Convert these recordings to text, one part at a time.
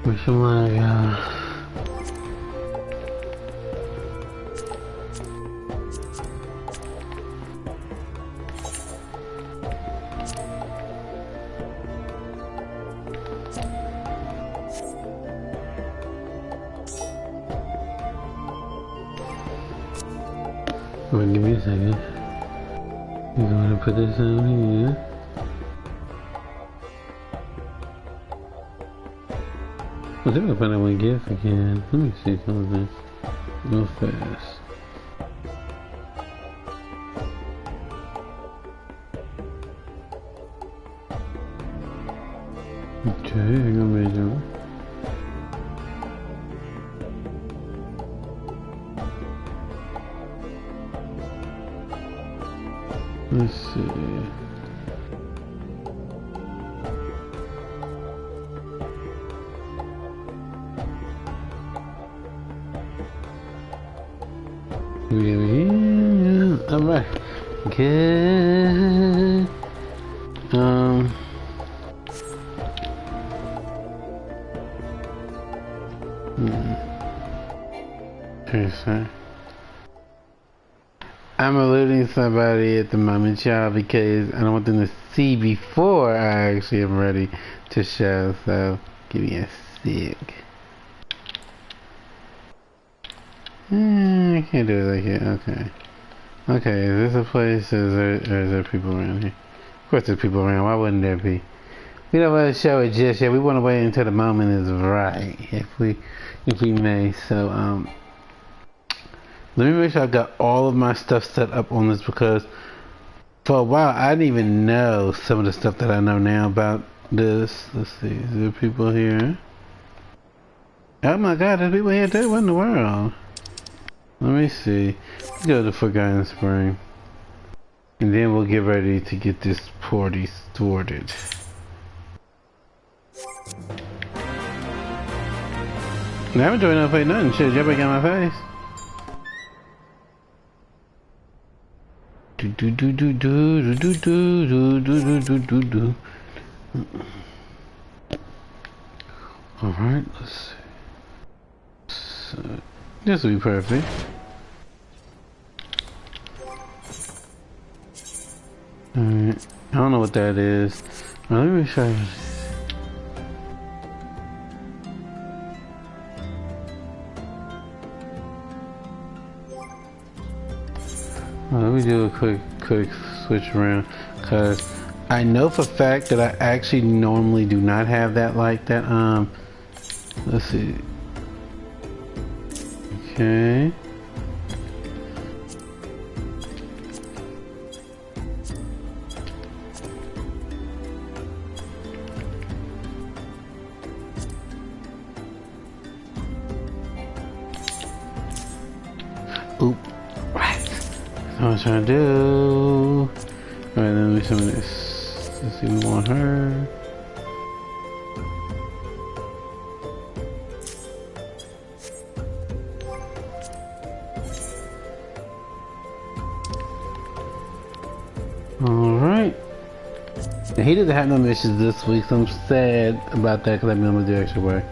Which one I got? Wait, give me a second. You're gonna put this down here. Well, they're gonna find out what gift again. Let me see something real fast. Okay, I'm gonna measure. Let's see. Yeah, alright. Good. Okay. I'm eluding somebody at the moment, y'all, because I don't want them to see before I actually am ready to show. So, give me a sec. I can't do it like that. Okay. Okay, is this a place, or is there people around here? Of course there's people around. Why wouldn't there be? We don't want to show it just yet. We want to wait until the moment is right, if we may. So, let me make sure I got all of my stuff set up on this, because for a while I didn't even know some of the stuff that I know now about this. Let's see, is there people here? Oh my god, there's people here too? What in the world? Let me see. Let's go to Forgotten Spring. And then we'll get ready to get this party started. Now I haven't joined up, ain't nothing. Shit, y'all got my face. Alright, let's see. So, this will be perfect. Alright, I don't know what that is. Well, let me show you. Well, let me do a quick switch around, because I know for a fact that I actually normally do not have that like that. Let's see. Okay. Oop. Right. That's what I'm trying to do. Alright, let me some of this. Let's see, we want her. Alright. He doesn't have no missions this week, so I'm sad about that, because I've been able to do extra work.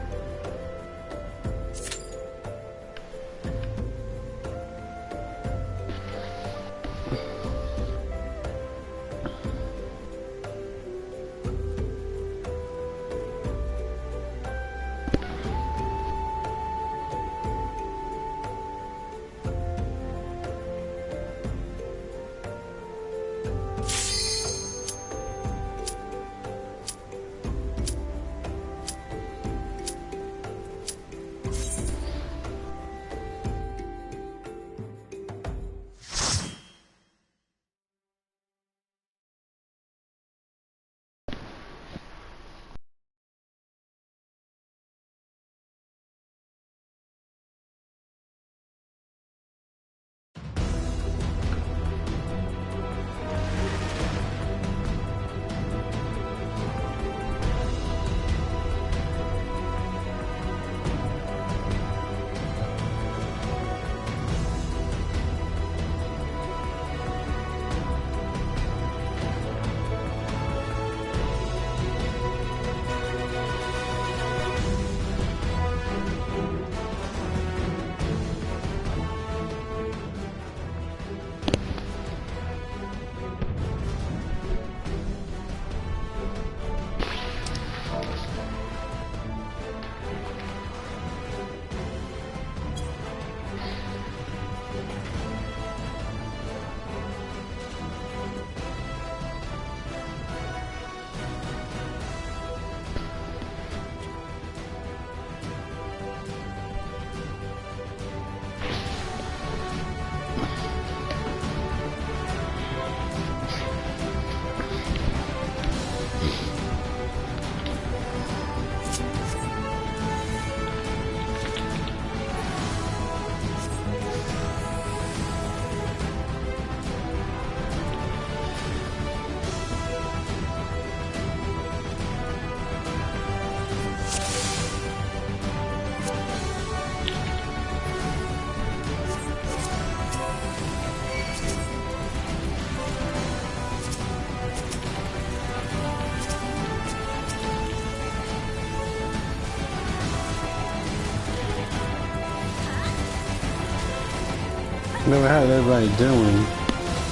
No, how's everybody doing?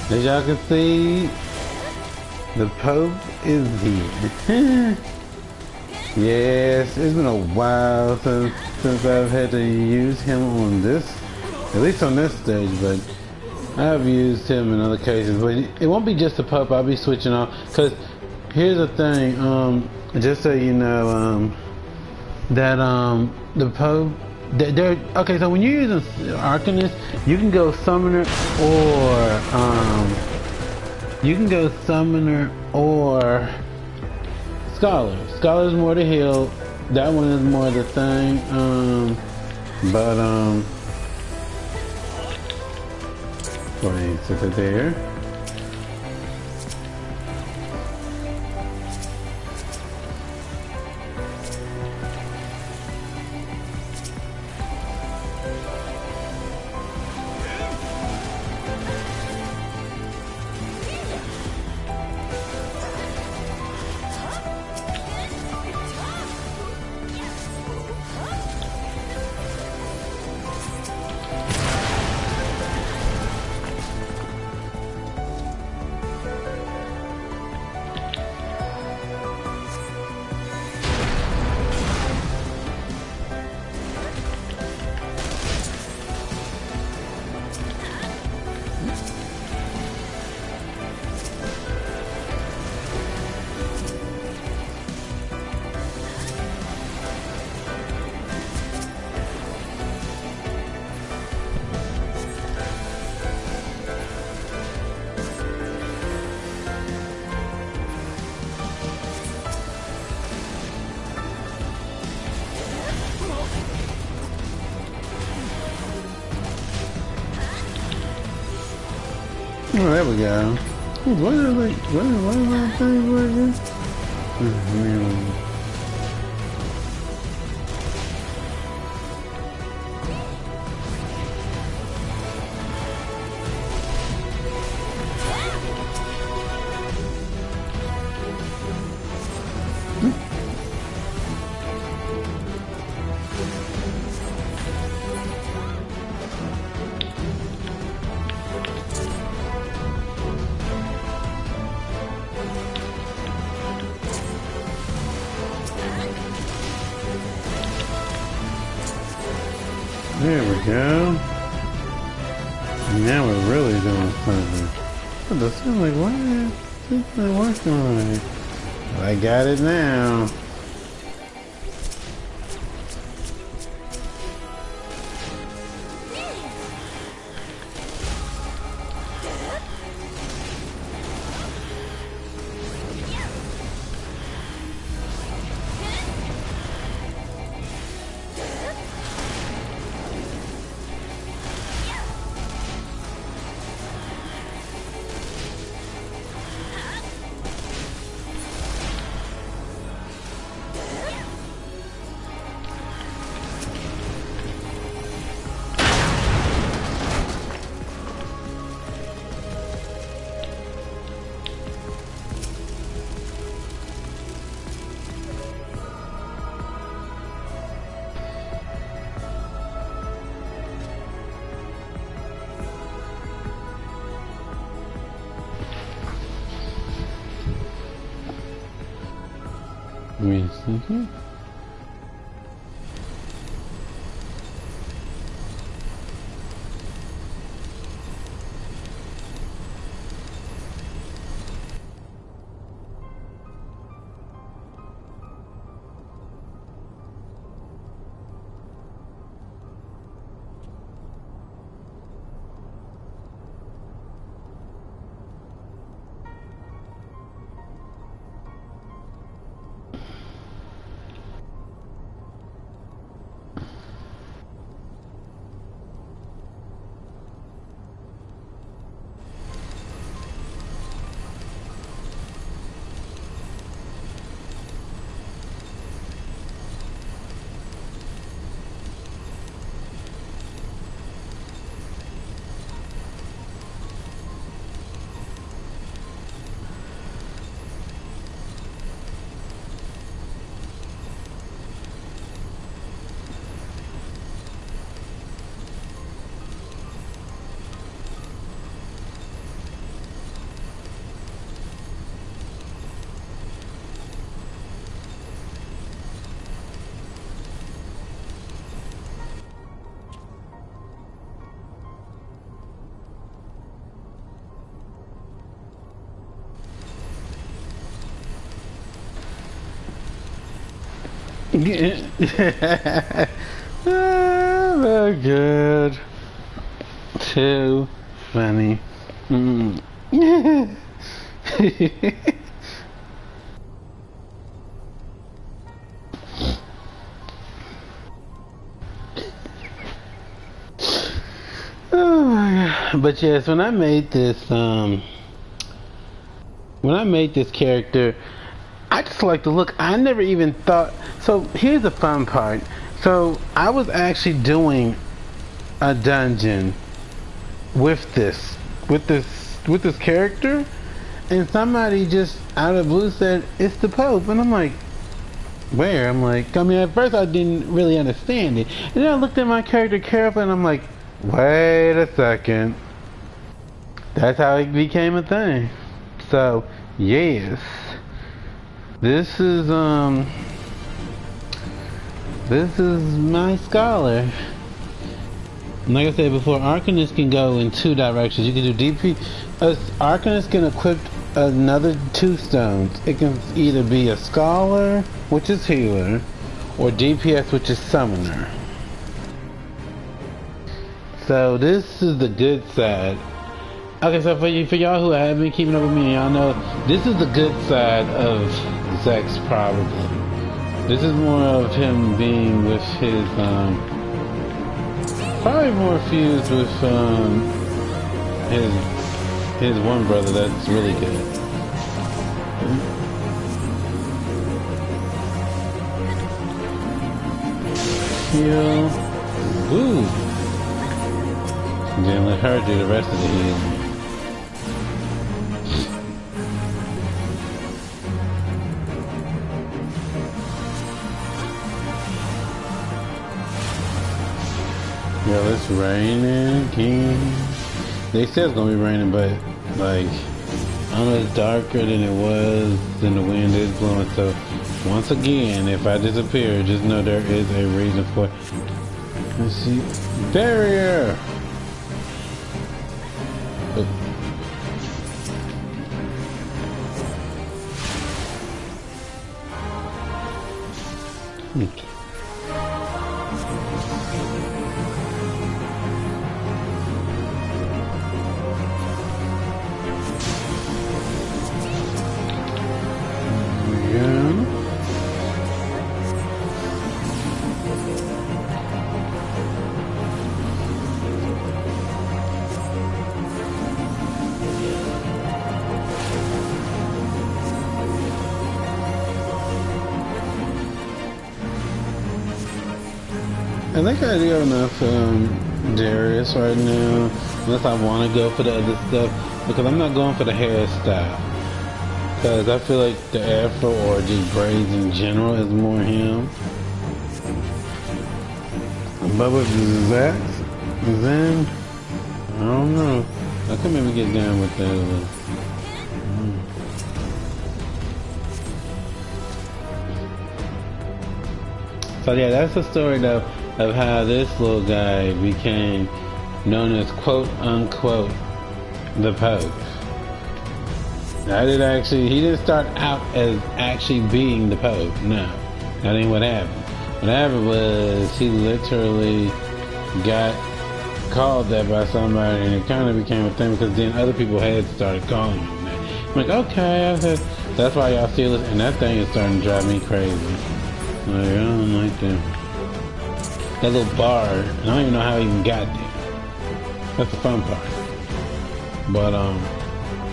As y'all can see, the Pope is here. Yes, it's been a while since I've had to use him on this, at least on this stage, but I've used him in other cases. But it won't be just the Pope. I'll be switching off, because here's the thing, just so you know, that the Pope, okay, so when you're using Arcanist, you can go Summoner or Scholar. Scholar's more to heal. That one is more the thing. Wait, sit it there. Oh, there we go. What are my things working? There we go. Now we're really doing something. What the sound like? Why is this not working right? Well, I got it now. Let me see here. Oh, very good. Too funny. Mm. Oh my god. But yes, when I made this character, I just like the look. I never even thought. So here's the fun part. So I was actually doing a dungeon with this character, and somebody just out of the blue said it's the Pope, and I'm like, where? I'm like, I mean, at first I didn't really understand it, and then I looked at my character carefully, and I'm like, wait a second, that's how it became a thing. So yes, this is my scholar. Like I said before, Arcanist can go in two directions. You can do DP. Arcanist can equip another 2 stones. It can either be a Scholar, which is Healer, or DPS, which is Summoner. So this is the good side. Okay, so for y'all who have been keeping up with me, y'all know this is the good side of Zex probably. This is more of him being with his probably more fused with his one brother that's really good. Heal. Ooh. And then let her do the rest of the healing. Yo, it's raining, King. They said it's gonna be raining, but like, I don't know, it's darker than it was, and the wind is blowing. So once again, if I disappear, just know there is a reason for it. Let's see, barrier. Oh. Okay. I think I do have enough Darius right now, unless I want to go for the other stuff, because I'm not going for the hairstyle, because I feel like the afro or just braids in general is more him. But with Zax, then I don't know. I could maybe get down with that. So yeah, that's the story though of how this little guy became known as quote unquote the Pope. He didn't start out as actually being the Pope. No, that ain't what happened. What happened was he literally got called that by somebody, and it kind of became a thing because then other people had started calling him that. I'm like, okay, that's why y'all steal it, and that thing is starting to drive me crazy. Like, I don't like that little bar. I don't even know how he even got there. That's the fun part. But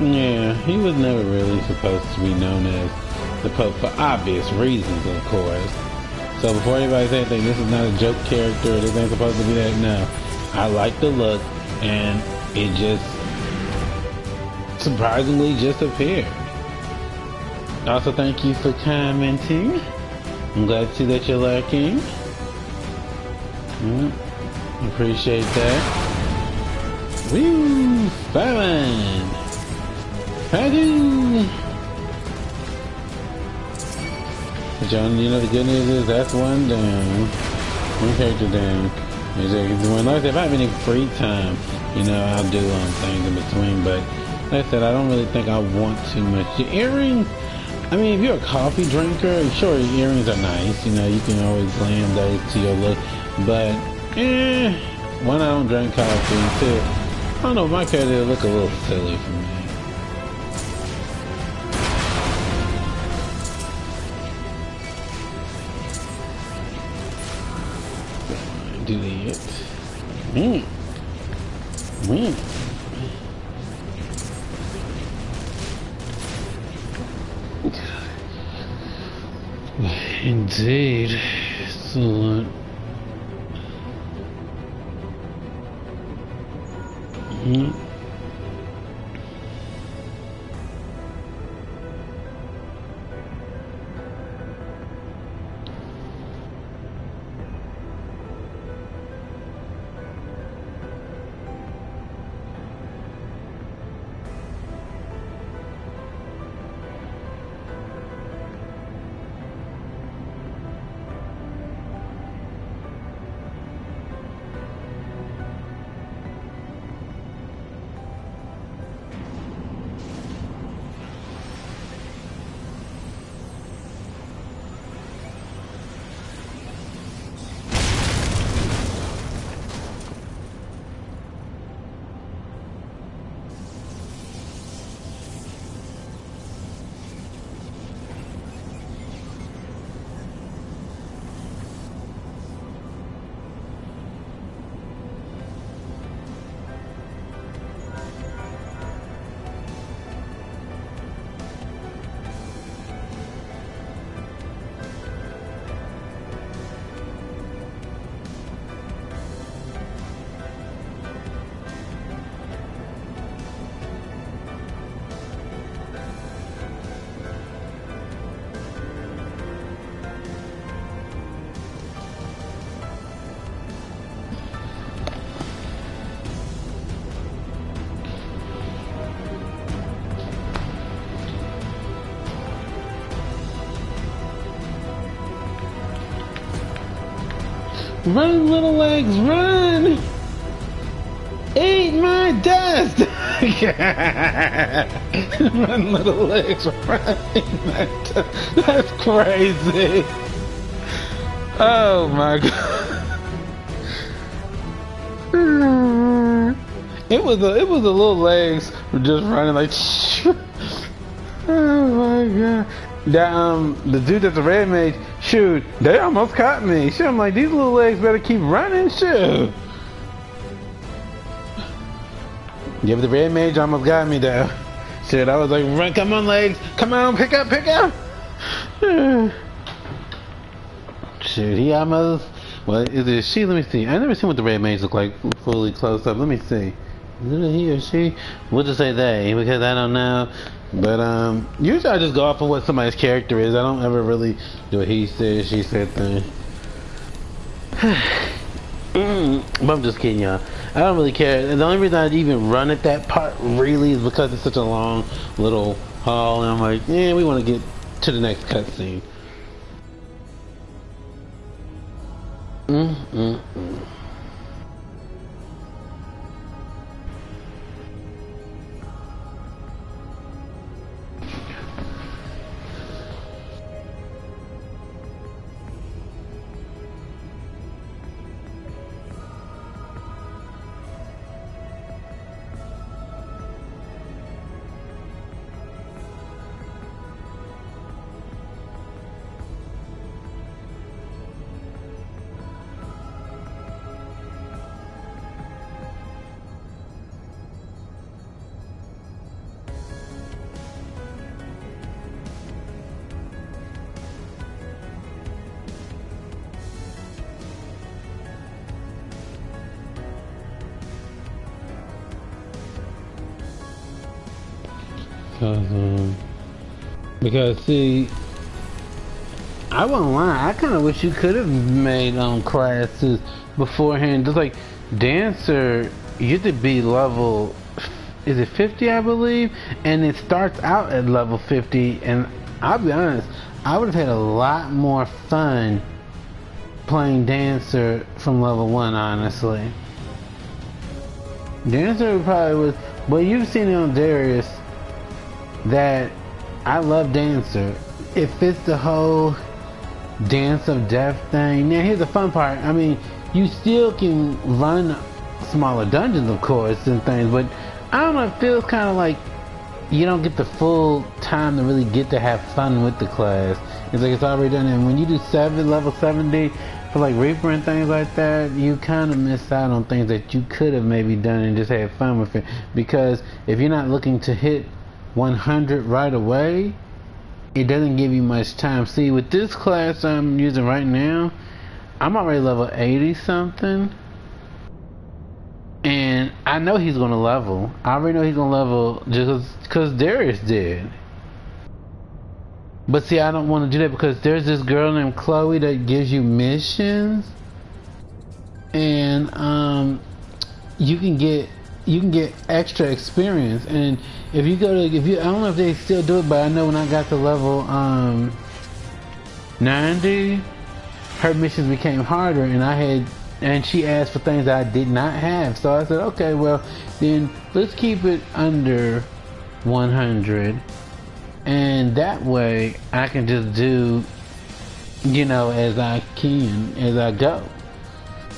yeah, he was never really supposed to be known as the Pope for obvious reasons, of course. So before anybody says anything, this is not a joke character, this ain't supposed to be that. No, I like the look, and it just surprisingly just appeared. Also, thank you for commenting. I'm glad to see that you're liking. Appreciate that. Woo! Fireman! Hadoo! But y'all, you know, the good news is that's one down. One character down. Like I said, if I have any free time, you know, I'll do things in between. But like I said, I don't really think I want too much. The earrings, I mean, if you're a coffee drinker, sure, earrings are nice. You know, you can always blend those to your look. But, when I don't drink coffee, too, I don't know, my character look a little silly for me. Delete. Indeed. Excellent. Run, little legs, run! Eat my dust! Run, little legs, run! Eat my dust. That's crazy! Oh my god! It was a little legs just running like. Oh my god! The dude that's a red mage, shoot, they almost caught me. Shoot, I'm like, these little legs better keep running, shoot. Yeah, but the red mage almost got me though. Shit, I was like, run, come on legs, come on, pick up. Shoot, he almost, well, is it she? Let me see. I never seen what the red mage look like fully close up. Let me see. Is it he or she? We'll just say they, because I don't know. But usually I just go off of what somebody's character is. I don't ever really do a he said, she said thing. But I'm just kidding, y'all. I don't really care. And the only reason I'd even run at that part really is because it's such a long little haul, and I'm like, yeah, we want to get to the next cutscene. Because see, I won't lie, I kind of wish you could have made classes beforehand. Just like dancer, you have to be level, is it 50 I believe, and it starts out at level 50. And I'll be honest, I would have had a lot more fun playing dancer from level 1, honestly. Dancer probably was, but you've seen it on Darius that I love dancer. it fits the whole dance of death thing. Now here's the fun part. I mean, you still can run smaller dungeons, of course, and things, but I don't know, it feels kind of like you don't get the full time to really get to have fun with the class. It's like it's already done, and when you do level 70 for like Reaper and things like that, you kind of miss out on things that you could have maybe done and just had fun with it. Because if you're not looking to hit 100 right away, it doesn't give you much time. See, with this class I'm using right now, I'm already level 80 something, and I know he's gonna level. I already know he's gonna level just because Darius did. But see, I don't want to do that because there's this girl named Chloe that gives you missions, and you can get extra experience. And if you go to I don't know if they still do it, but I know when I got to level 90, her missions became harder, and she asked for things that I did not have. So I said, okay, well then let's keep it under 100. And that way I can just do, as I go.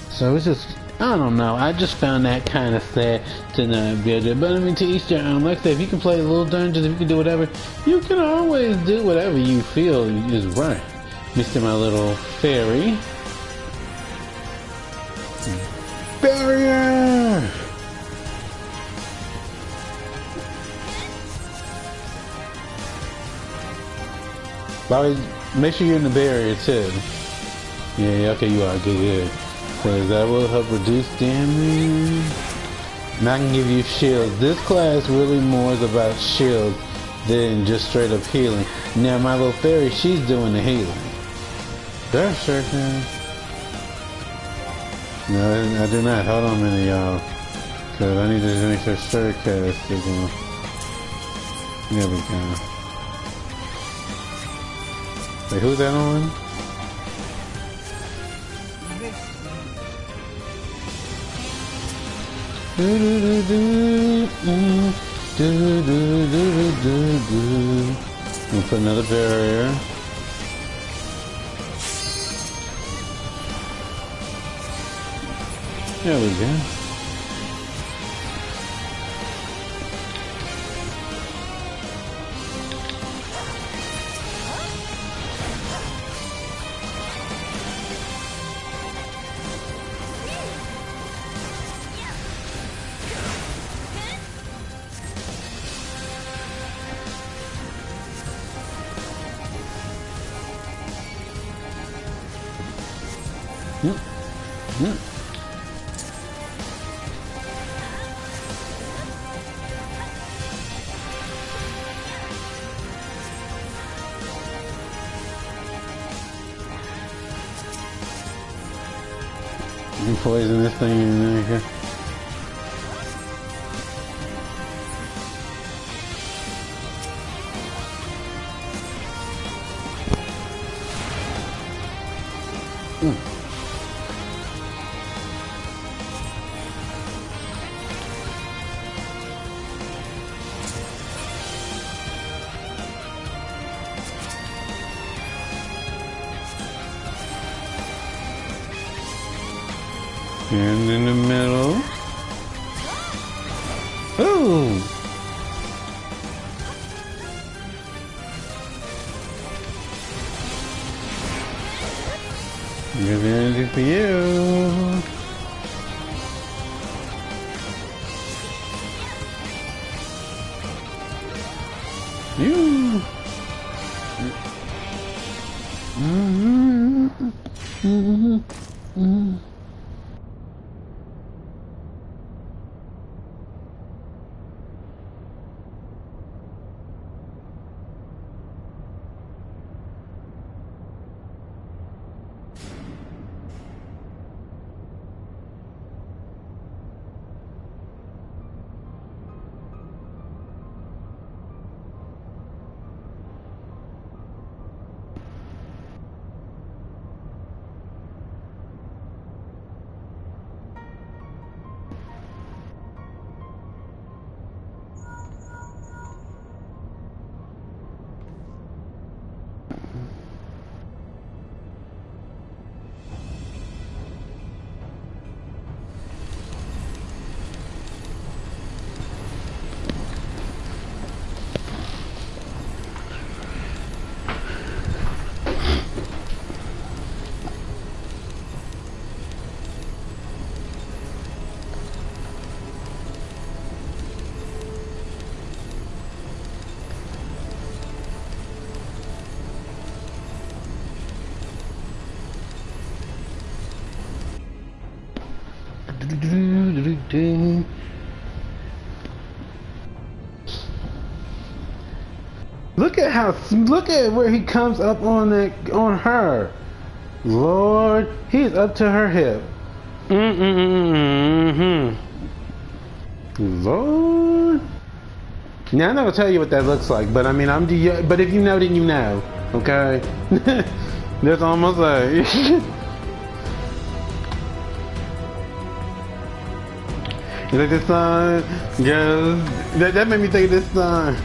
So it's just, I don't know. I just found that kind of sad to not be able to. But I mean, to each their own. Like I said, if you can play little dungeons, if you can do whatever, you can always do whatever you feel is right. Mr. My little fairy. Barrier! Bobby, make sure you're in the barrier too. Yeah, okay, you are. Good. Because that will help reduce damage. And I can give you shields. This class really more is about shields than just straight up healing. Now, my little fairy, she's doing the healing. That's sure can. No, I do not. Hold on a minute, y'all. Because I need to make sure Surcast is on. There we go. Wait, who's that on? We'll put another barrier. There we go. You poison this thing in there. And in the middle. Ooh! Good energy for you. You. Look at where he comes up on her. Lord, he's up to her hip. Lord. Now I'm not gonna tell you what that looks like, but I mean but if you know, then you know. Okay? That's almost like you like this song? Girls, that made me think of this song.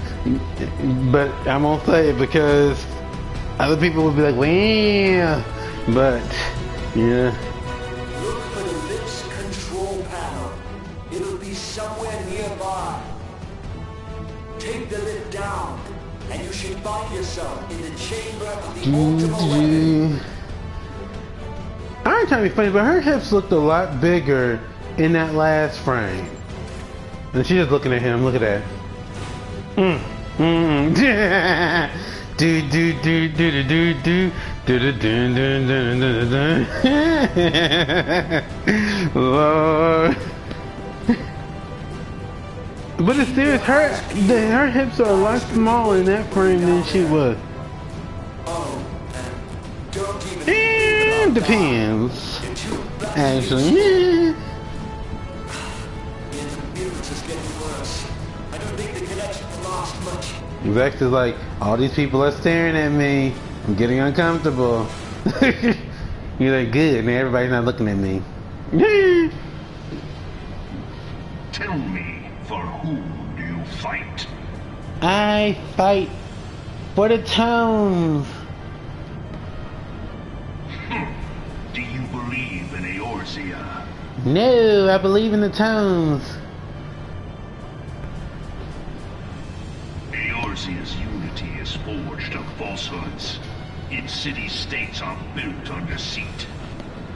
But I won't say it because other people would be like, wow. But, yeah. Look for the lift's control panel. It'll be somewhere nearby. Take the lift down, and you should find yourself in the chamber of the ultimate weapon. I ain't trying to be funny, but her hips looked a lot bigger in that last frame. And she's just looking at him. Look at that. Lord. But it's serious. Her hips are a lot smaller in that frame than she was. Depends. Actually. Vex is like, all these people are staring at me. I'm getting uncomfortable. You're like, good, and everybody's not looking at me. Tell me, for whom do you fight? I fight for the tones. Do you believe in Eorzea? No, I believe in the tones. Eorzea's unity is forged of falsehoods. Its city-states are built on deceit,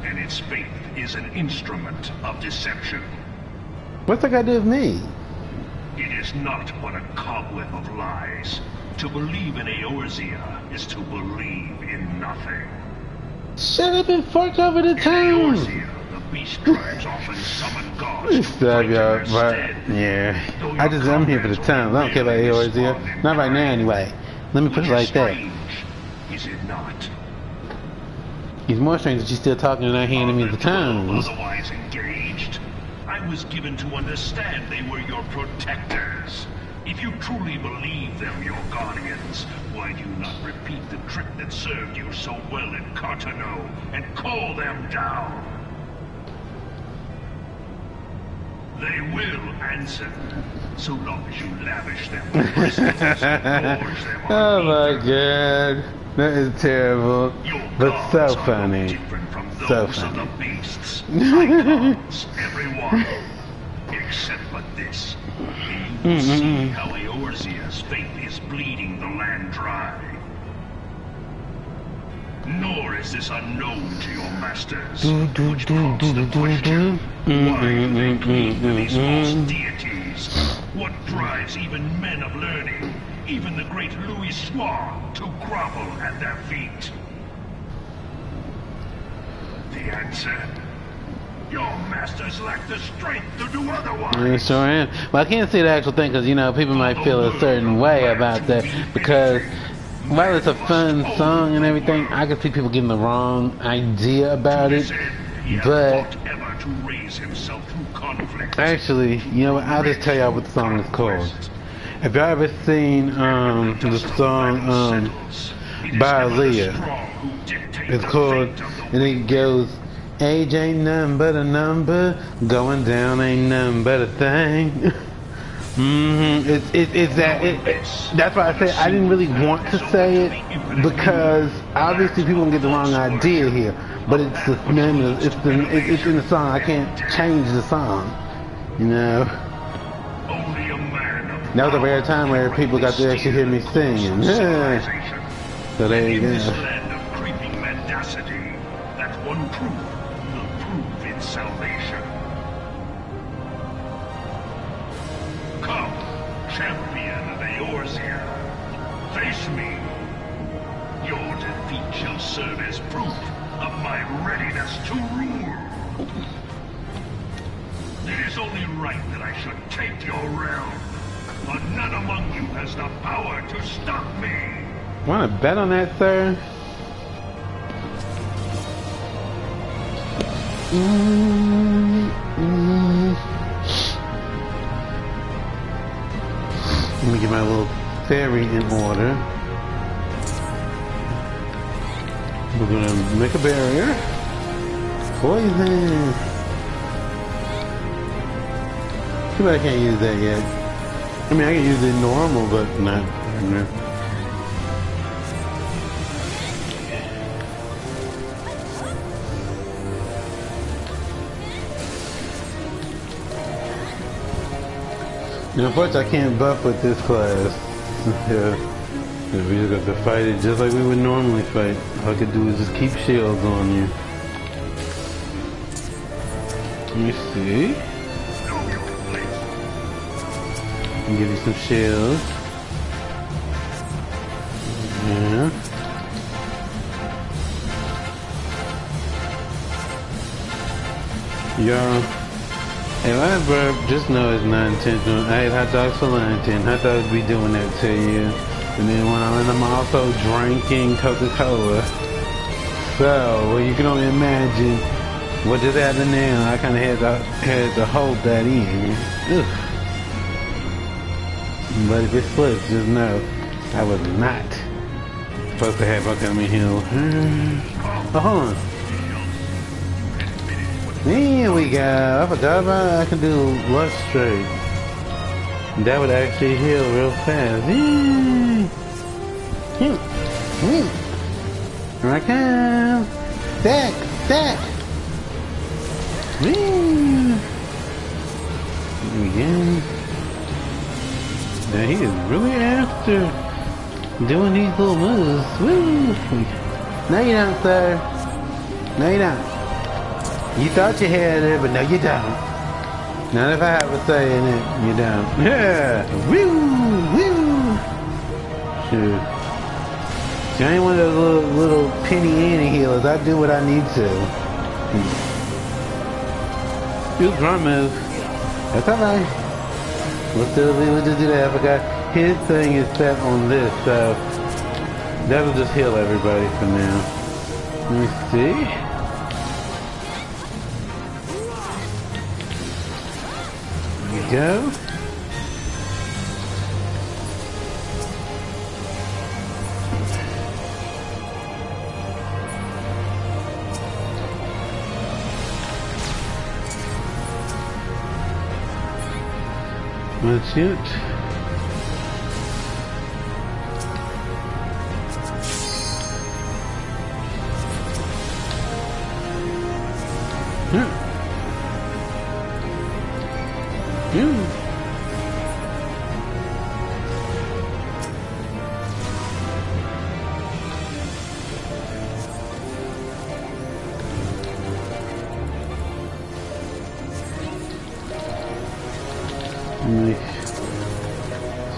and its faith is an instrument of deception. What's that got to do with me? It is not but a cobweb of lies. To believe in Eorzea is to believe in nothing. Shut up and fork over the tones. Eorzea, the beast tribes often summon gods to fight in y'all, their stead. yeah. I'm here for the tones. I don't care about Eorzea. Not right now, anyway. Let me put it like that. Is it not? He's more strange that she's still talking and not handing me the tones. Otherwise engaged, I was given to understand they were your protectors. If you truly believe them your guardians, why do you not repeat the trick that served you so well in Cartano and call them down? They will answer, so long as you lavish them with prisoners and forge them on Oh my god. That is terrible. But so funny. Different from those So of funny. the beasts. Icons, everyone. Except for this. You will see how Eorzea's faith is bleeding the land dry. Nor is this unknown to your masters. Which prompts the question, why do they plead with these false deities? What drives even men of learning, even the great Louis Soir, to grovel at their feet? The answer? Your masters lack the strength to do otherwise. I sure am. Well, I can't see the actual thing because, you know, people might feel a certain way about that because while it's a fun song and everything, I can see people getting the wrong idea about it. But actually, you know what? I'll just tell y'all what the song is called. Have y'all ever seen the song by Aaliyah? It's called, and it goes, age ain't nothing but a number, going down ain't nothing but a thing. That's why I said I didn't really want to say it because obviously people can get the wrong idea here. But it's the name of it's in the song. I can't change the song, you know. That was a rare time where people got to actually hear me singing. So there you go. Salvation. Come, champion of Eorzea, face me. Your defeat shall serve as proof of my readiness to rule. only right that I should take your realm. But none among you has the power to stop me. Want to bet on that, sir? Let me get my little fairy in order. We're gonna make a barrier. Poison. Too bad I can't use that yet. I mean, I can use it normal, but not. Now, unfortunately, I can't buff with this class. We just got to fight it just like we would normally fight. All I could do is just keep shields on you. Let me see. And give you some shields. Yeah. Y'all, hey, last burp, just know it's not intentional. I ate hot dogs for lunch, and hot dogs be doing that to you. And then when I'm also drinking Coca-Cola. So, well, you can only imagine what just happened now. I kind of had to hold that in. Ugh. But if it slips, just know I was not supposed to have upcoming heal. Oh, hold on. There we go. I forgot about it. I can do left straight. That would actually heal real fast. Here I come. Back. Here we go. Now he is really after doing these little moves. Woo! No you don't, sir. No you don't. You thought you had it, but no you don't. Not if I have a say in it, you don't. Yeah! Woo! Sure. So I ain't one of those little penny Annie healers. I do what I need to. You drum move. That's alright. We'll just do that. I forgot his thing is set on this, so that'll just heal everybody for now. Let me see. There we go. That's it.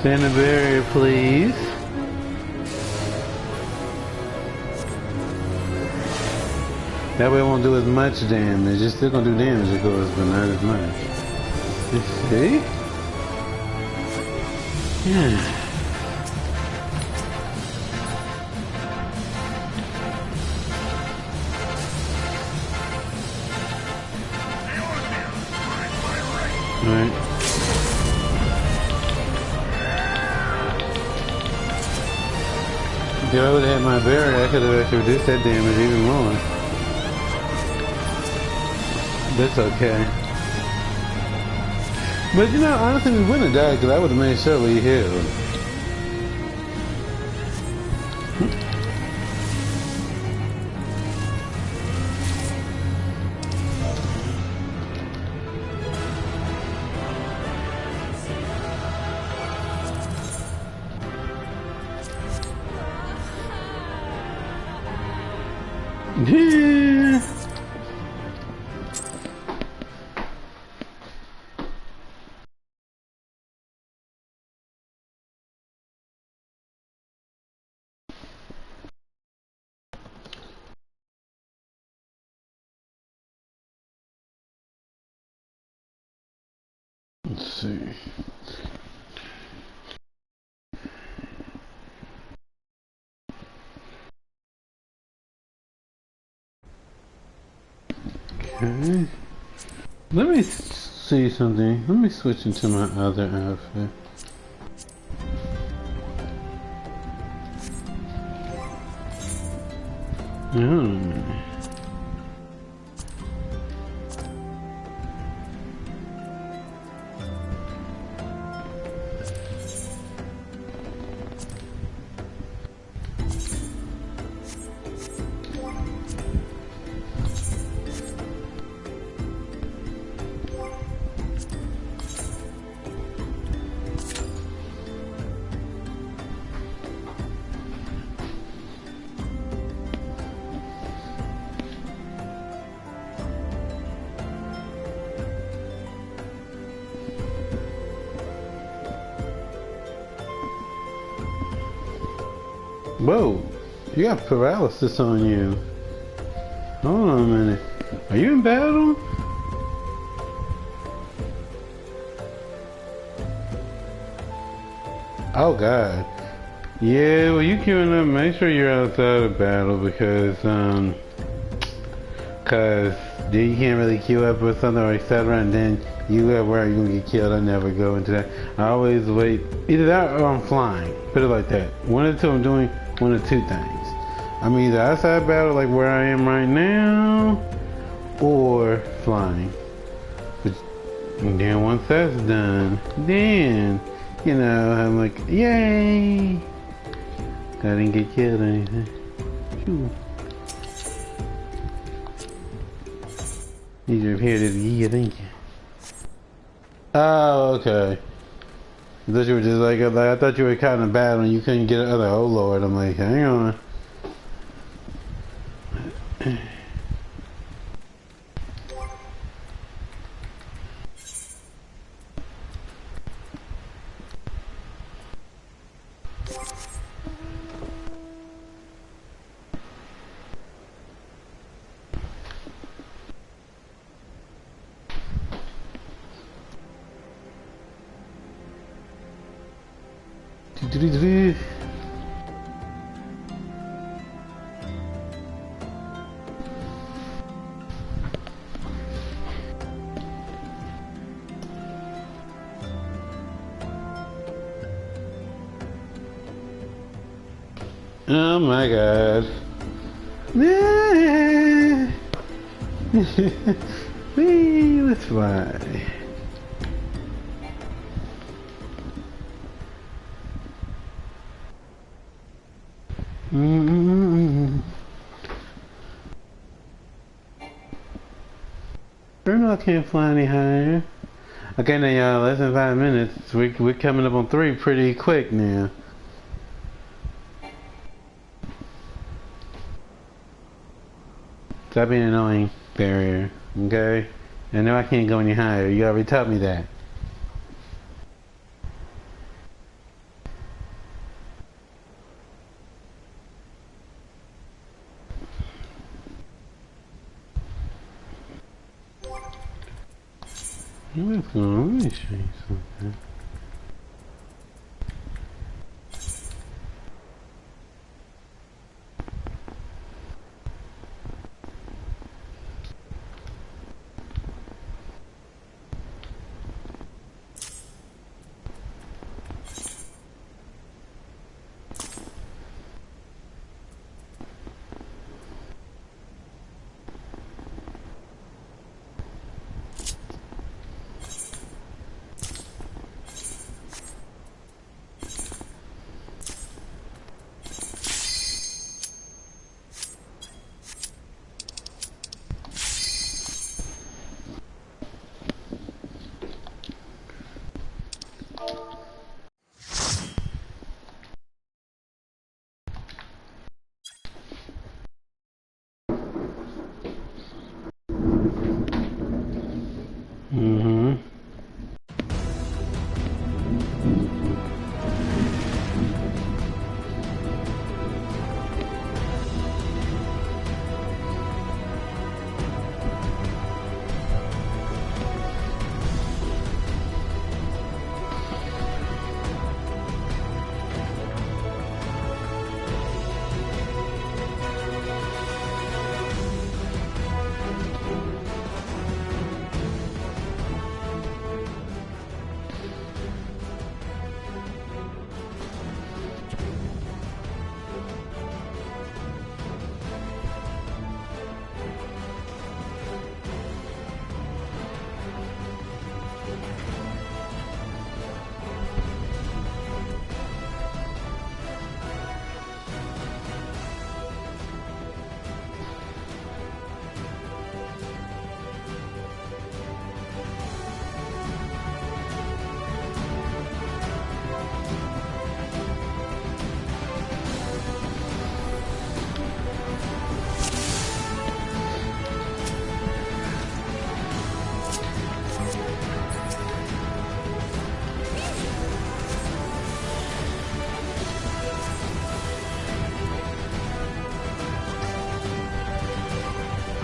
Send a barrier, please. That way it won't do as much damage. It's still gonna do damage, of course, but not as much. You see? Yeah. Right. If I would have had my barrier, I could have actually reduced that damage even more. That's okay. But you know, honestly, we wouldn't have died because I would have made sure we healed. Yeah. Let's see. Okay. Let me see something. Let me switch into my other outfit. Whoa, you got paralysis on you. Hold on a minute. Are you in battle? Oh God. Yeah, well you queuing up, make sure you're outside of battle because then you can't really queue up or something or etc. and then you at where you're gonna get killed. I never go into that. I always wait either that or I'm flying. Put it like that. One of the two I'm doing one of two things. I'm either outside battle like where I am right now or flying. But and then once that's done, then you know I'm like, yay! I didn't get killed or anything. Phew. Need to repair this gear, thank you. Oh, okay. I thought you were just like I thought you were kind of bad when you couldn't get another. Oh Lord, I'm like, hang on. Oh my God. Wee, let's fly. Sure, I can't fly any higher. Okay, now y'all, less than 5 minutes. We're coming up on 3 pretty quick now. Stop being annoying, barrier. Okay? I know I can't go any higher. You already taught me that. What's going on? Let me show you something.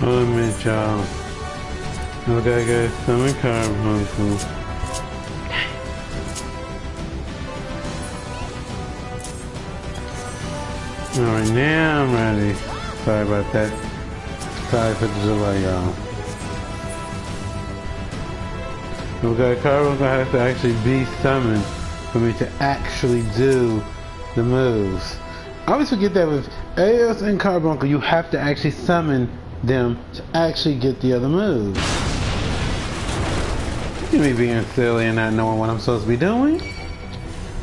Oh, man, y'all. We gotta go summon Carbuncle. Alright, now I'm ready. Sorry about that. Sorry for the delay, y'all. We got Carbuncle has to actually be summoned for me to actually do the moves. I always forget that with Eos and Carbuncle, you have to actually summon them to actually get the other moves. You me being silly and not knowing what I'm supposed to be doing.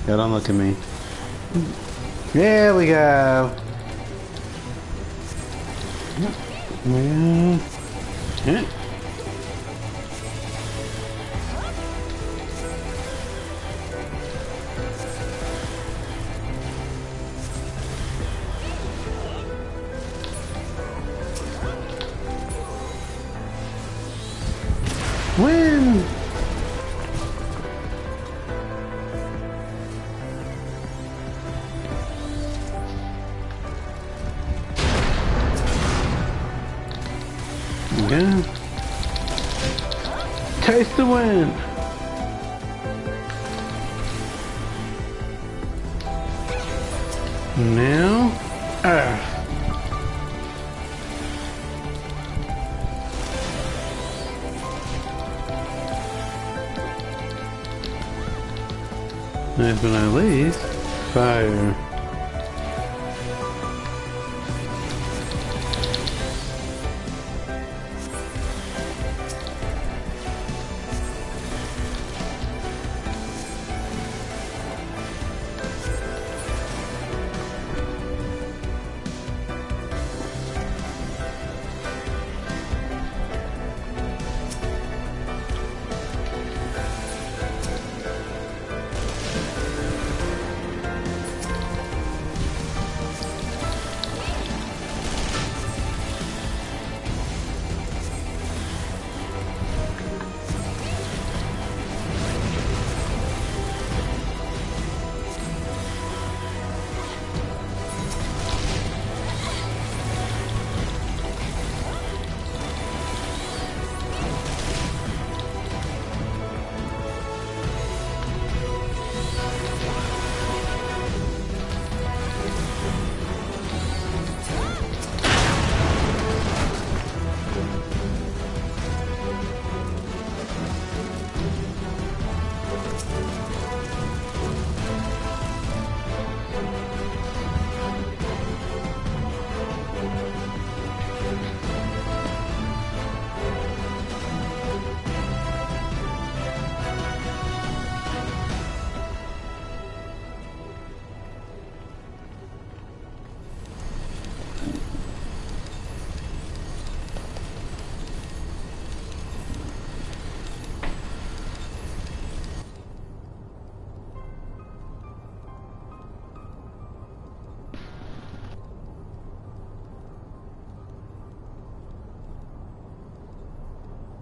Y'all don't look at me. There we go. Yeah. Win! Yeah. Taste the wind! Now, Earth. Last but not least, fire.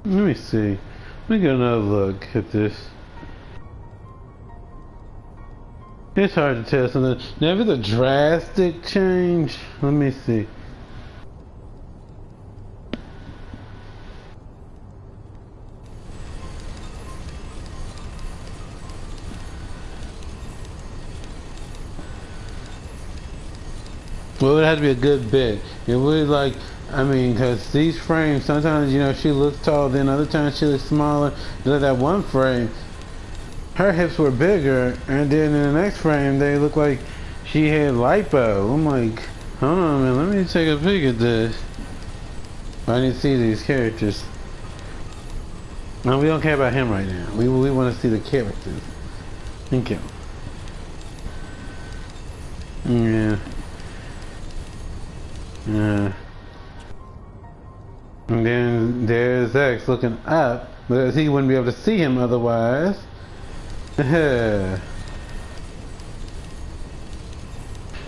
Let me see. Let me get another look at this. It's hard to tell something. Now, if it's a drastic change, let me see. Well, it has to be a good bit. It would like, I mean, because these frames, sometimes, you know, she looks tall, then other times she looks smaller. Look at that one frame, her hips were bigger, and then in the next frame, they look like she had lipo. I'm like, hold on, man, let me take a peek at this. I need to see these characters. No, we don't care about him right now. We want to see the characters. Thank you. Yeah. Yeah. And then there's X looking up, because he wouldn't be able to see him otherwise. Yeah,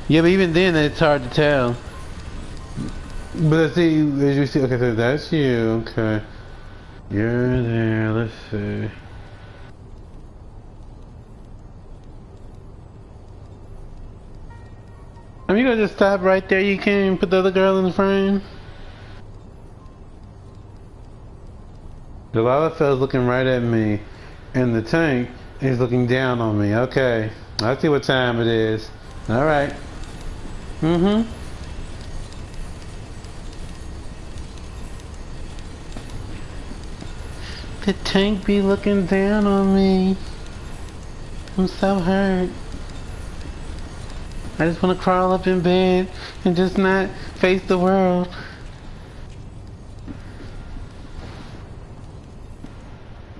but even then it's hard to tell. But see, as you see, okay, so that's you, okay. You're there, let's see. I mean, you gonna just stop right there, you can't even put the other girl in the frame? The lava fell's looking right at me, and the tank is looking down on me. Okay, I see what time it is. All right. Mm-hmm. The tank be looking down on me. I'm so hurt. I just want to crawl up in bed and just not face the world.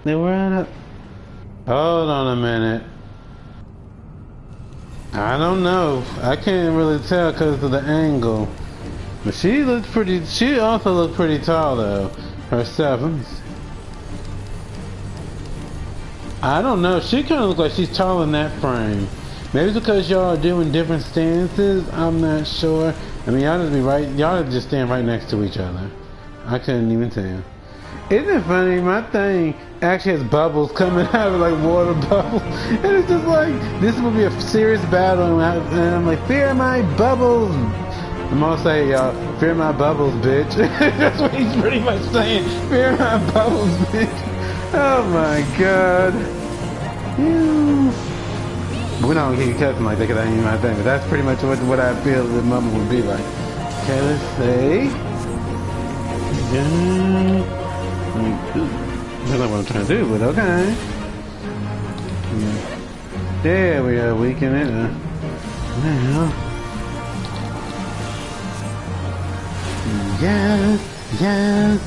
They were up. Hold on a minute. I don't know. I can't really tell because of the angle. But she looks pretty. She also looks pretty tall though herself. Let me see. I don't know. She kind of looks like she's taller in that frame. Maybe it's because y'all are doing different stances. I'm not sure. I mean, y'all just be right. Y'all just stand right next to each other. I couldn't even tell. Isn't it funny? My thing actually has bubbles coming out of like water bubbles, and it's just like this will be a serious battle, and I'm like, fear my bubbles. I'm gonna say, y'all, fear my bubbles, bitch. That's what he's pretty much saying. Fear my bubbles, bitch. Oh my god. We don't keep cussing like that because that ain't my thing, but that's pretty much what I feel the moment would be like. Okay, let's say. That's not what I'm trying to do, but okay. There we are, weaken it. Now. Yes, yes.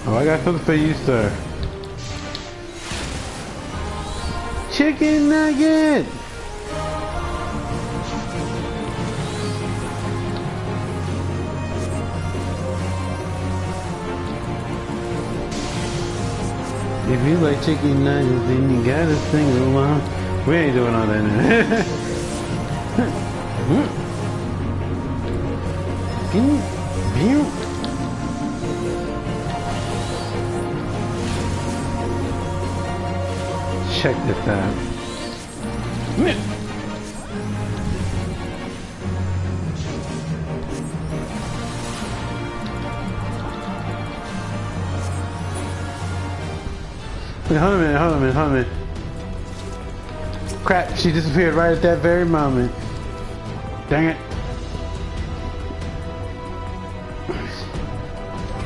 Oh, I got something for you, sir. Chicken nugget! If you like chicken nuggets, then you gotta sing along. We ain't doing all that now. Check this out. Wait, hold on a minute. Crap, she disappeared right at that very moment. Dang it.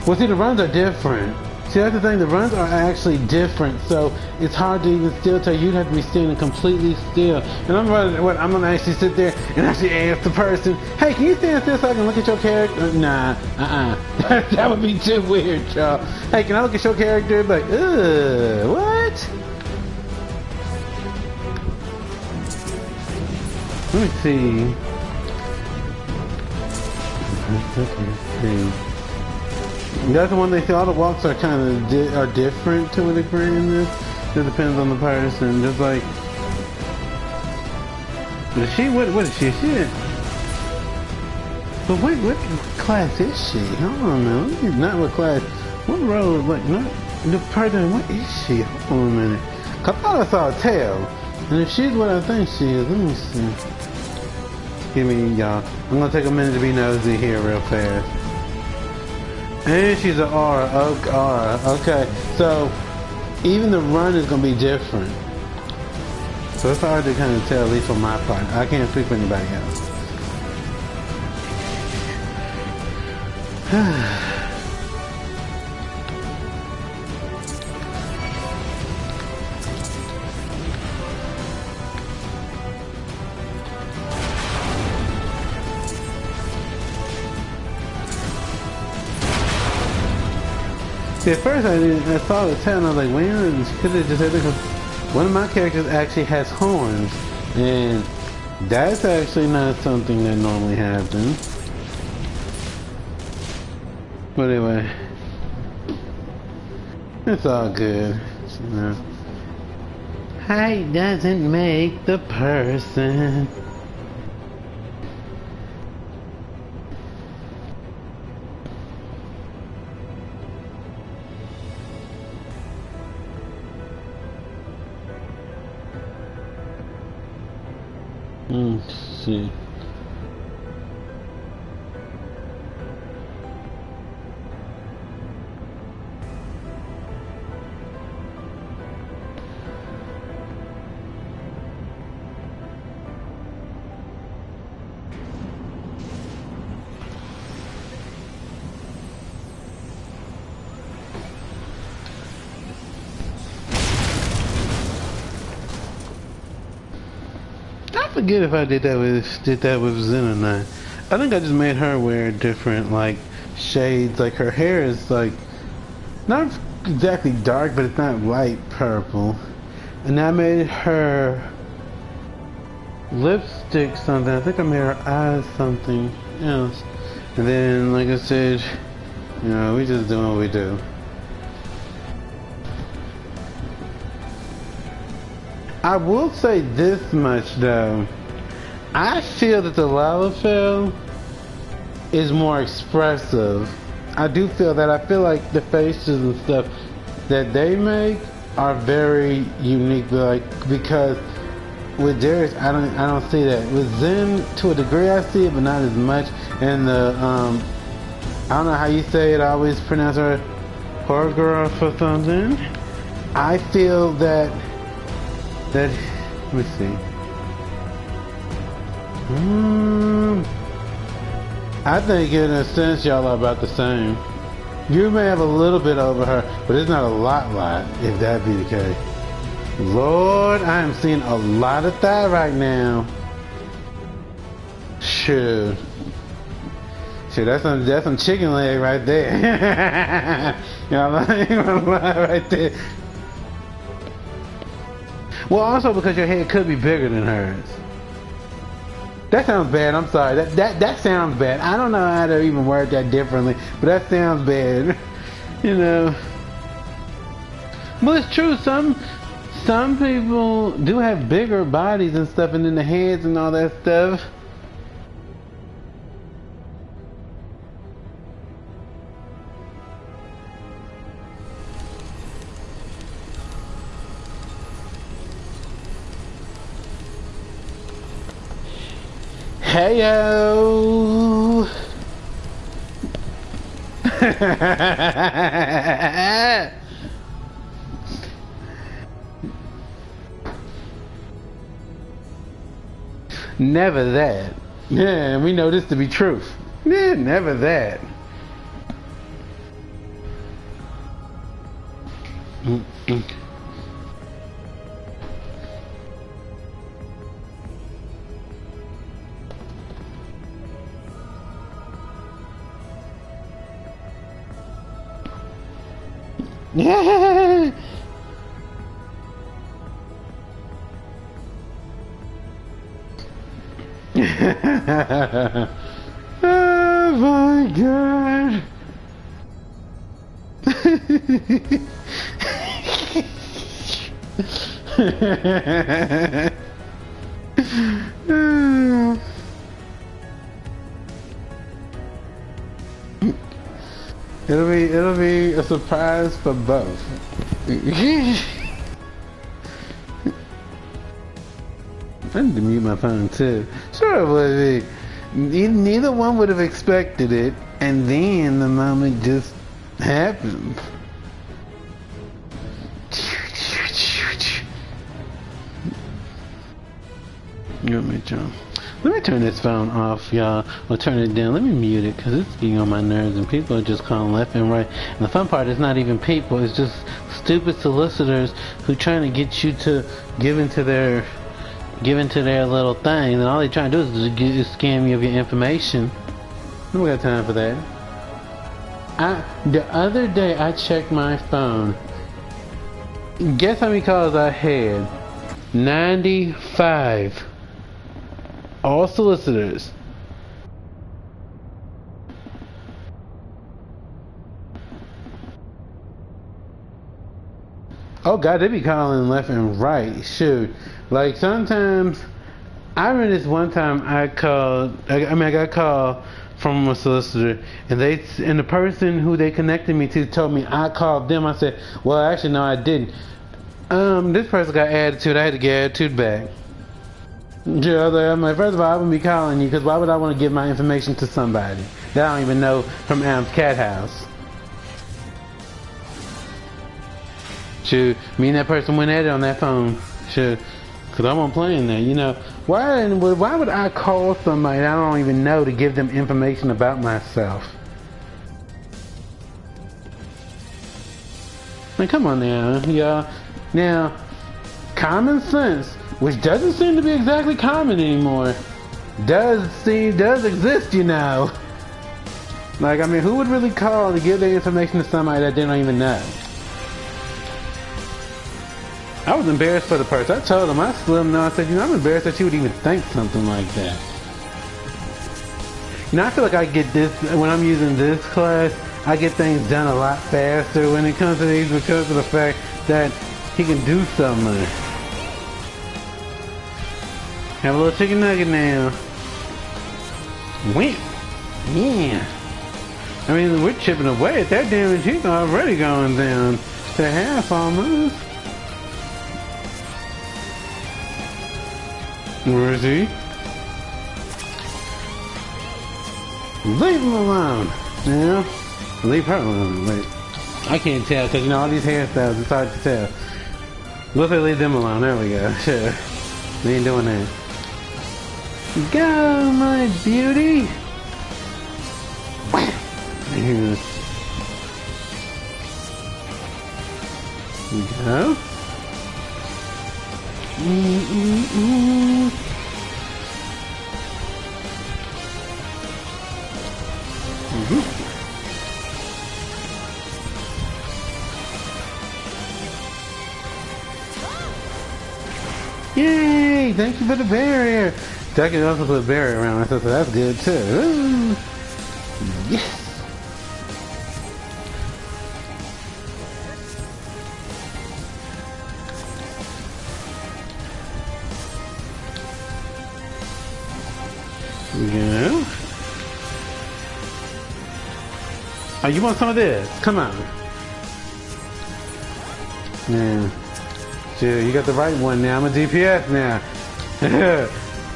Well, see, the runs are different. See, that's the thing, the runs are actually different, so it's hard to even still tell. You'd have to be standing completely still. And I'm gonna actually sit there and actually ask the person, hey, can you stand still so I can look at your character? Nah, that would be too weird, y'all. Hey, can I look at your character? Like, what? Let me see. Let's see. That's the one they say all the walks are kind of are different to a degree in this. It depends on the person. Just like, is she? What is she? But what class is she? Hold on now. Not what class. What role? Like not the person. What is she? Hold on a minute. Cause I thought I saw a tail. And if she's what I think she is, let me see. Give me y'all. I'm gonna take a minute to be nosy here real fast. And she's an R. Okay. So even the run is gonna be different. So it's hard to kind of tell, at least on my part. I can't speak for anybody else. See, at first I saw the tail and I was like, well, she could have just said it because one of my characters actually has horns, and that's actually not something that normally happens. But anyway, it's all good. You know. Height doesn't make the person. See. I forget if I did that with Zen or not. I think I just made her wear different like shades. Like her hair is like not exactly dark, but it's not light purple. And I made her lipstick something. I think I made her eyes something else. And then, like I said, you know, we just doing what we do. I will say this much though. I feel that the Lalafell is more expressive. I do feel that. I feel like the faces and stuff that they make are very unique. Like because with Darius, I don't see that. With Zen, to a degree, I see it, but not as much. And the I don't know how you say it. I always pronounce her choreograph or something. I feel that let me see. I think in a sense y'all are about the same. You may have a little bit over her, but it's not a lot, if that be the case. Lord, I am seeing a lot of thigh right now. Sure, that's some chicken leg right there. Y'all ain't gonna lie right there. Well, also because your head could be bigger than hers. That sounds bad. I'm sorry. That sounds bad. I don't know how to even word that differently, but that sounds bad. You know. Well, it's true. Some people do have bigger bodies and stuff, and then the heads and all that stuff. Heyo! Never that. Yeah, we know this to be truth. Yeah, never that. Yeah. Oh my God. It'll be a surprise for both. I need to mute my phone too. Sure it would be. Neither one would have expected it, and then the moment just happened. Let me turn this phone off, y'all, or turn it down. Let me mute it, because it's getting on my nerves, and people are just calling left and right. And the fun part is not even people, it's just stupid solicitors who trying to get you to give into their little thing, and all they trying to do is scam you of your information. I don't got time for that. The other day, I checked my phone. Guess how many calls I had? 95. All solicitors. Oh God, they be calling left and right. Shoot, like sometimes. I remember this one time I got a call from a solicitor, and the person who they connected me to told me I called them. I said, well, actually no, I didn't. This person got attitude. I had to get attitude back. Yeah, I'm like, first of all, I wouldn't be calling you because why would I want to give my information to somebody that I don't even know from Am's cat house? Shoot, me and that person went at it on that phone. Shoot, because I won't play in there. You know, why would I call somebody I don't even know to give them information about myself? Like, come on now, y'all. Now, common sense, which doesn't seem to be exactly common anymore, does exist, you know. Like, I mean, who would really call to give their information to somebody that they don't even know? I was embarrassed for the person. I told him, I let him know, I said, you know, I'm embarrassed that you would even think something like that. You know, I feel like I get this, when I'm using this class, I get things done a lot faster when it comes to these because of the fact that he can do something. Have a little chicken nugget now. Wimp. Yeah. I mean, we're chipping away at that damage. He's already going down to half almost. Where is he? Leave him alone. Yeah. Leave her alone. Wait. I can't tell because, you know, all these hairstyles, it's hard to tell. Let's say leave them alone. There we go. Sure. We ain't doing that. Go, my beauty. Here we go. Yay! Thank you for the barrier. I can also put a barrier around myself, so that's good too. Ooh. Yes. Yeah. Oh, you want some of this? Come on. Yeah. Sure, you got the right one now. I'm a DPS now.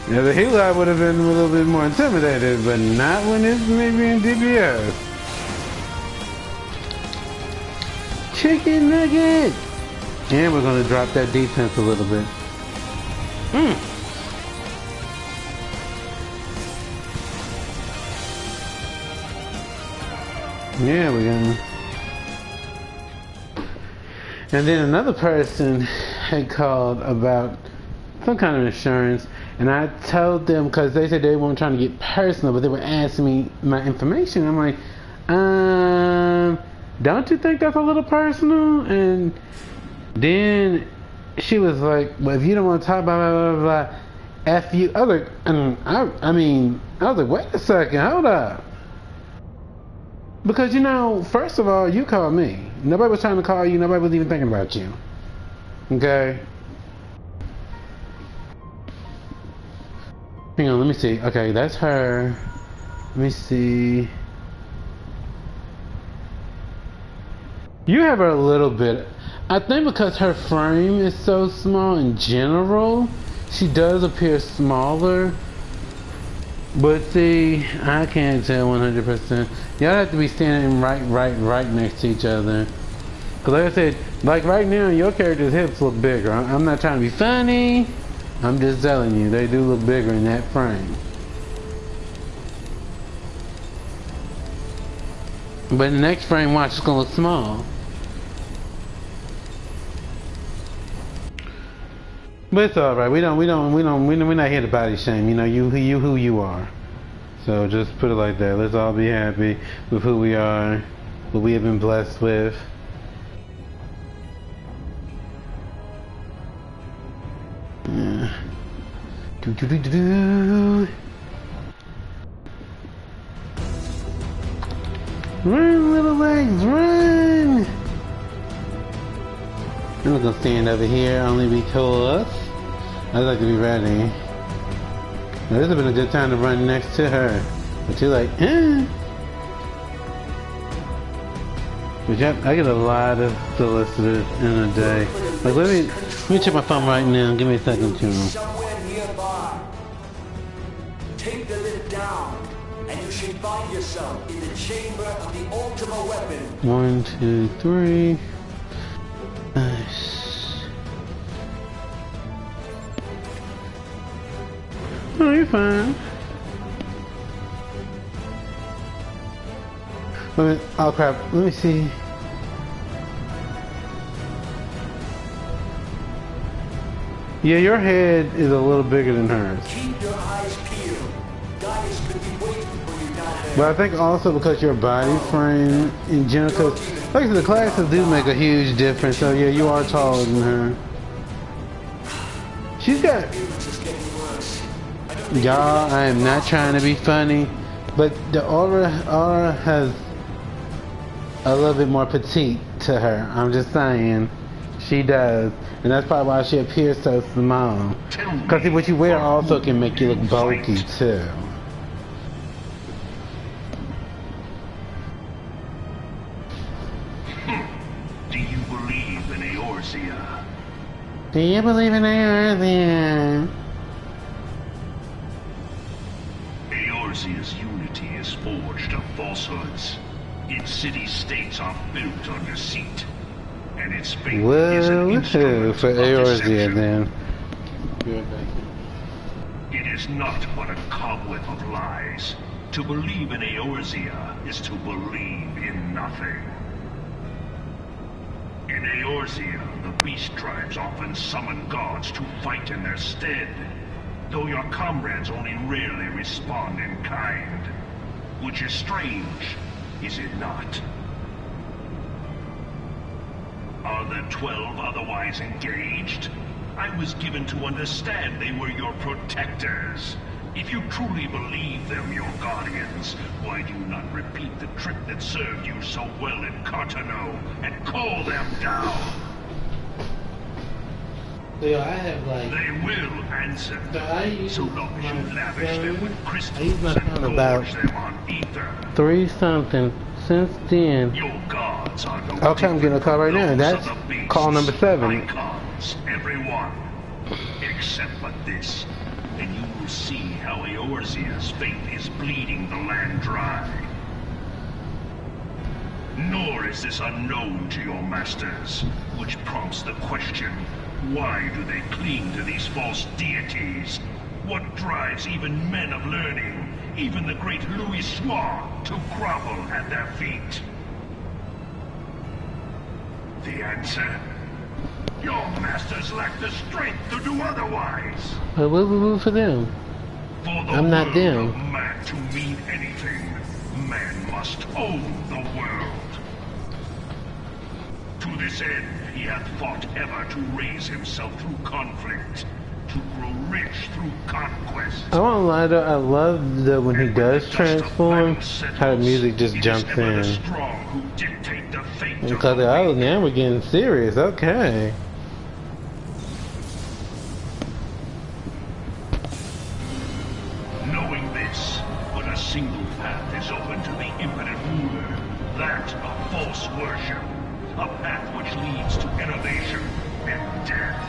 Yeah, the healer would have been a little bit more intimidated, but not when it's maybe in DPS. Chicken nugget! And we're going to drop that defense a little bit. Yeah, we're gonna. And then another person had called about some kind of insurance, and I told them, because they said they weren't trying to get personal, but they were asking me my information. I'm like, don't you think that's a little personal? And then she was like, well, if you don't want to talk about blah, blah, blah, blah, F you. I was like, I was like, wait a second, hold up. Because, you know, first of all, you called me. Nobody was trying to call you. Nobody was even thinking about you. Okay? Hang on, let me see. Okay, that's her. Let me see. You have her a little bit. I think because her frame is so small in general, she does appear smaller. But see, I can't tell 100%. Y'all have to be standing right next to each other. Cause like I said, like right now, your character's hips look bigger. I'm not trying to be funny. I'm just telling you, they do look bigger in that frame. But in the next frame, watch, it's gonna look small. But it's all right. We're not here to body shame. You know, you who you are. So just put it like that. Let's all be happy with who we are, what we have been blessed with. Yeah. Run, little legs, run! I'm not gonna stand over here, only because I'd like to be ready. Now, this would have been a good time to run next to her. But you're like, eh. But yeah, I get a lot of solicitors in a day. Like, let me check my phone right now. Give me a second, too. Somewhere nearby. yourself in the chamber of the ultimate weapon. 1, 2, 3. Nice. Oh, you're fine. Oh crap, let me see. Yeah, your head is a little bigger than hers. Keep your eyes peeled. Guys could be waiting for you down there. But I think also because your body frame in general, because like I said, the classes do make a huge difference. So yeah, you are taller than her. She's got. Y'all, I am not trying to be funny, but the aura has a little bit more petite to her. I'm just saying, she does, and that's probably why she appears so small. Because what you wear also can make you look bulky too. Do you believe in Eorzea? Do you believe in Eorzea? Eorzea's unity is forged of falsehoods. Its city-states are built on deceit, and its faith is an instrument for of Eorzea deception. then. It is not but a cobweb of lies. To believe in Eorzea is to believe in nothing. In Eorzea, the beast tribes often summon gods to fight in their stead, though your comrades only rarely respond in kind. Which is strange, is it not? Are the 12 otherwise engaged? I was given to understand they were your protectors. If you truly believe them your guardians, why do you not repeat the trick that served you so well in Cartano and call them down? Yeah, I have like. They will answer, so long as you lavish them with crystals I use my and phone about gorge them on ether. 3 something since then. Your gods are no Okay, I'm getting a call right now, and that's call number 7. Icons, everyone, except but this, and you will see how Eorzea's faith is bleeding the land dry. Nor is this unknown to your masters, which prompts the question, why do they cling to these false deities? What drives even men of learning, even the great Louis Soir, to grovel at their feet? The answer? Your masters lack the strength to do otherwise. What will we move for them? For the I'm not world them. of man to mean anything, man must own the world. To this end, he hath fought ever to raise himself through conflict, to grow rich through conquest. I won't lie though, I love that when he does transform, how the music just jumps in. Because oh, now we're getting serious, okay. Knowing this, but a single path is open to the impotent ruler, that of false worship. A path which leads to innovation and death.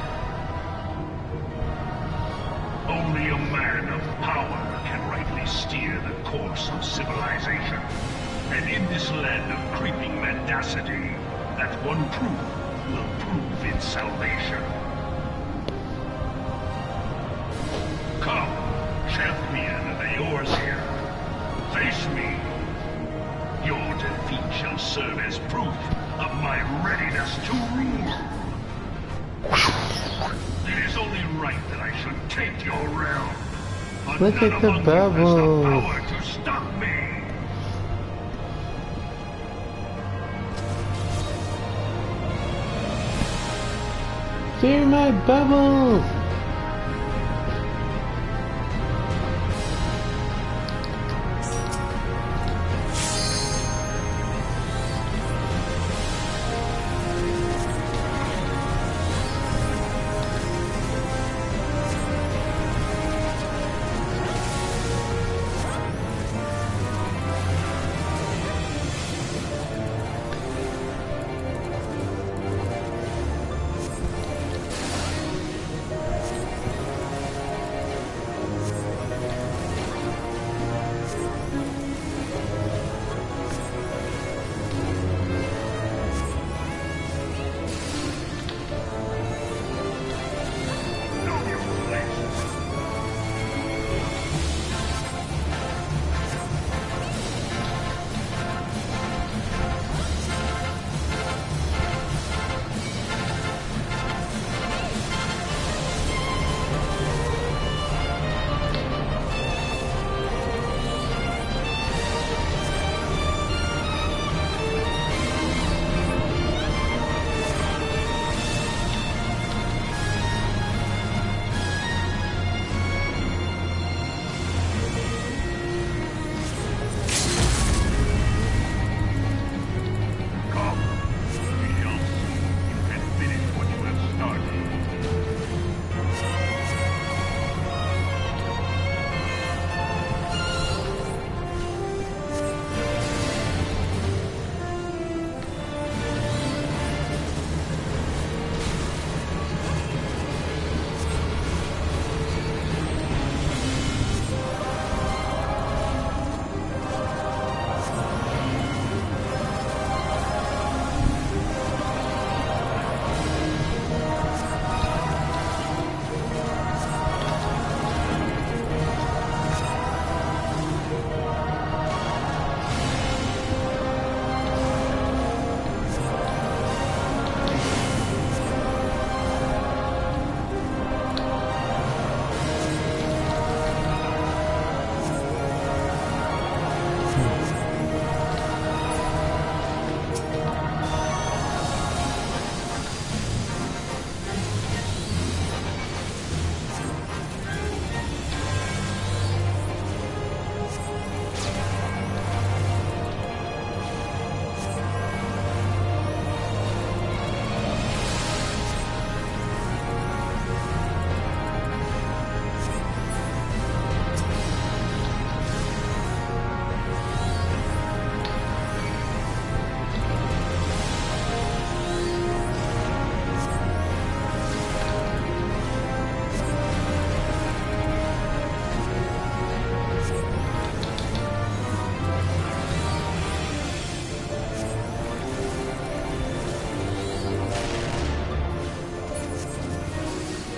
Only a man of power can rightly steer the course of civilization. And in this land of creeping mendacity, that one proof will prove its salvation. Come, champion of Eorzea, face me. Your defeat shall serve as proof of my readiness to rule. It is only right that I should take your realm. But Look none at the among you has the bubbles. power to stop me. Fear my bubbles!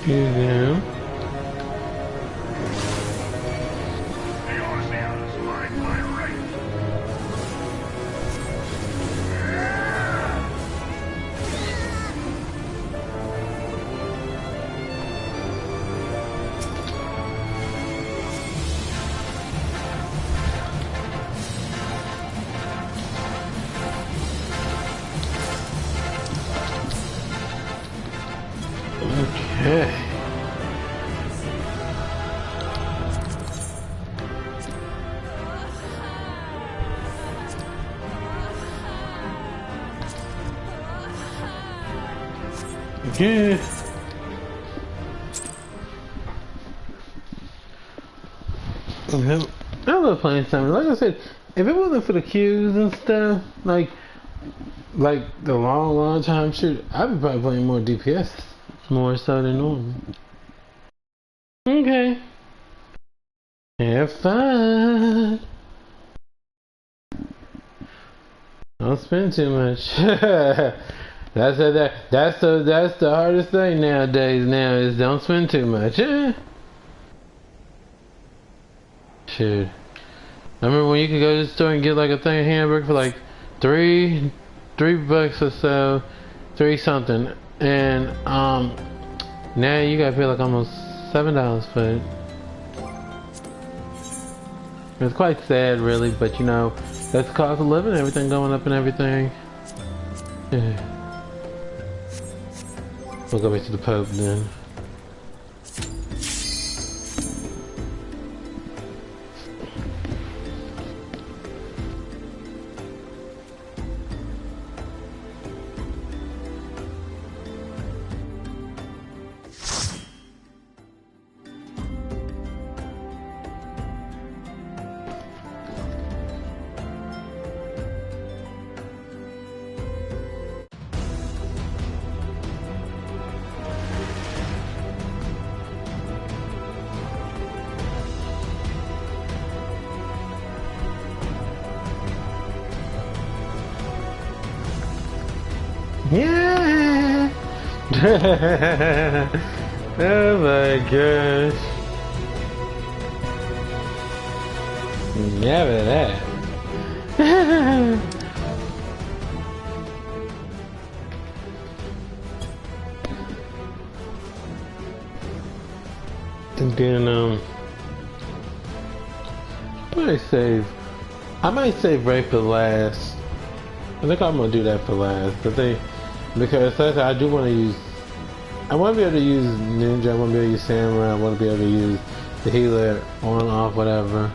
Yeah. Okay. Yeah. I love playing something. Like I said, if it wasn't for the queues and stuff, like the long time shoot, I'd be probably playing more DPS, more so than normal. Okay. Have fun. Don't spend too much. That's the hardest thing nowadays. Now is don't spend too much. Shoot. I remember when you could go to the store and get like a thing of hamburger for like $3 or so, 3 something, and now you gotta pay like almost $7 for it. It's quite sad, really, but you know that's the cost of living, everything going up and everything. Yeah. We'll go back to the Pope then. Yeah! Oh my gosh. Never that. And then I might save Ray for last. I think I'm gonna do that for last. Because I do want to use. I want to be able to use Ninja. I want to be able to use Samurai. I want to be able to use the healer on, off, whatever.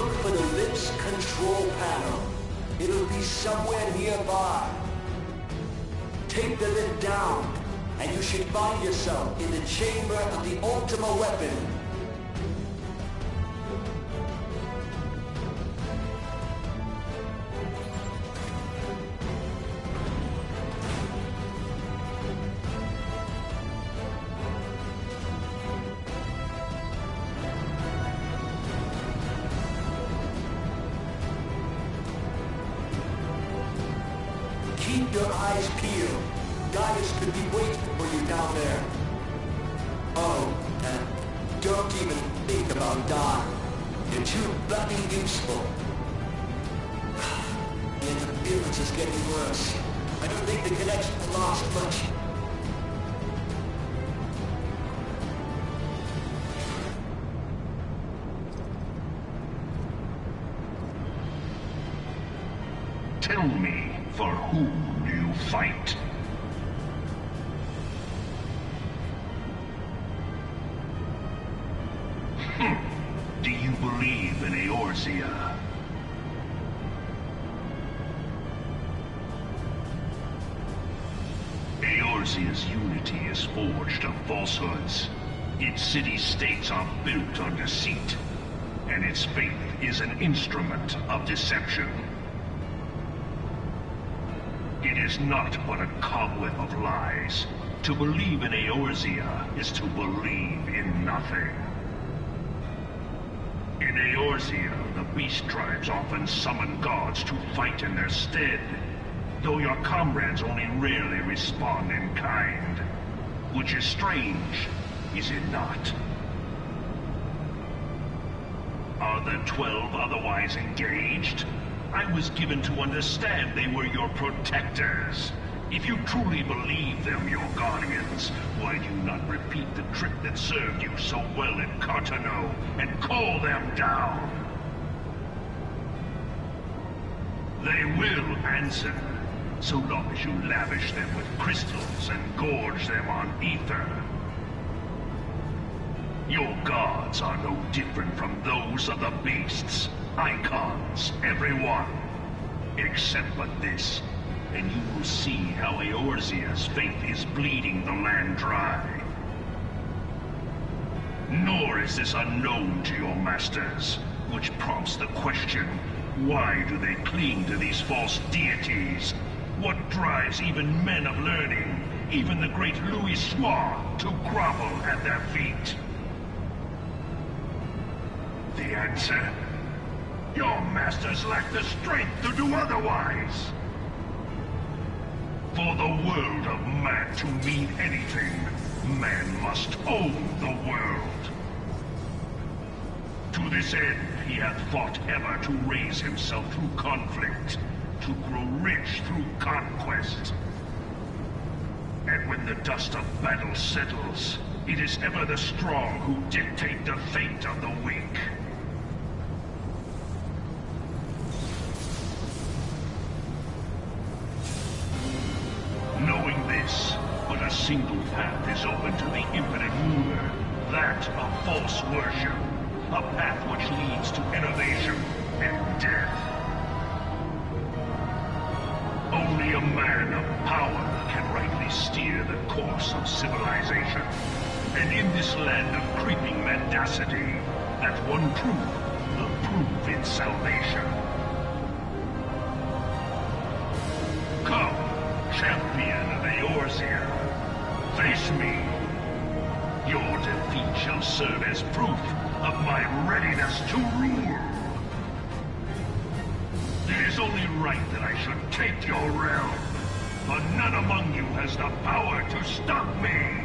Look for the lift's control panel. It'll be somewhere nearby. Take the lift down, and you should find yourself in the chamber of the Ultima weapon. Keep your eyes peeled. Gaius could be waiting for you down there. Oh, and don't even think about dying. You're too bloody useful. The interference is getting worse. I don't think the connection lost much. Tell me, for whom do you fight? Do you believe in Eorzea? Eorzea's unity is forged of falsehoods. Its city-states are built on deceit, and its faith is an instrument of deception. It is not but a cobweb of lies. To believe in Eorzea is to believe in nothing. In Eorzea, the beast tribes often summon gods to fight in their stead, though your comrades only rarely respond in kind. Which is strange, is it not? Are the 12 otherwise engaged? I was given to understand they were your protectors. If you truly believe them your guardians, why do you not repeat the trick that served you so well in Cartano and call them down? They will answer, so long as you lavish them with crystals and gorge them on ether. Your gods are no different from those of the beasts. Icons, every one. Except but this, and you will see how Eorzea's faith is bleeding the land dry. Nor is this unknown to your masters, which prompts the question, why do they cling to these false deities? What drives even men of learning, even the great Louis Soir, to grovel at their feet? The answer? Your masters lack the strength to do otherwise. For the world of man to mean anything, man must own the world. To this end, he hath fought ever to raise himself through conflict, to grow rich through conquest. And when the dust of battle settles, it is ever the strong who dictate the fate of the weak. Knowing this, but a single path is open to the impotent ruler, that of false worship, a path which leads to innovation and death. Only a man of power can rightly steer the course of civilization, and in this land of creeping mendacity, that one truth will prove its salvation. Come, champion of Eorzea, face me. Your defeat shall serve as proof of my readiness to rule. It is only right that I should take your realm, but none among you has the power to stop me.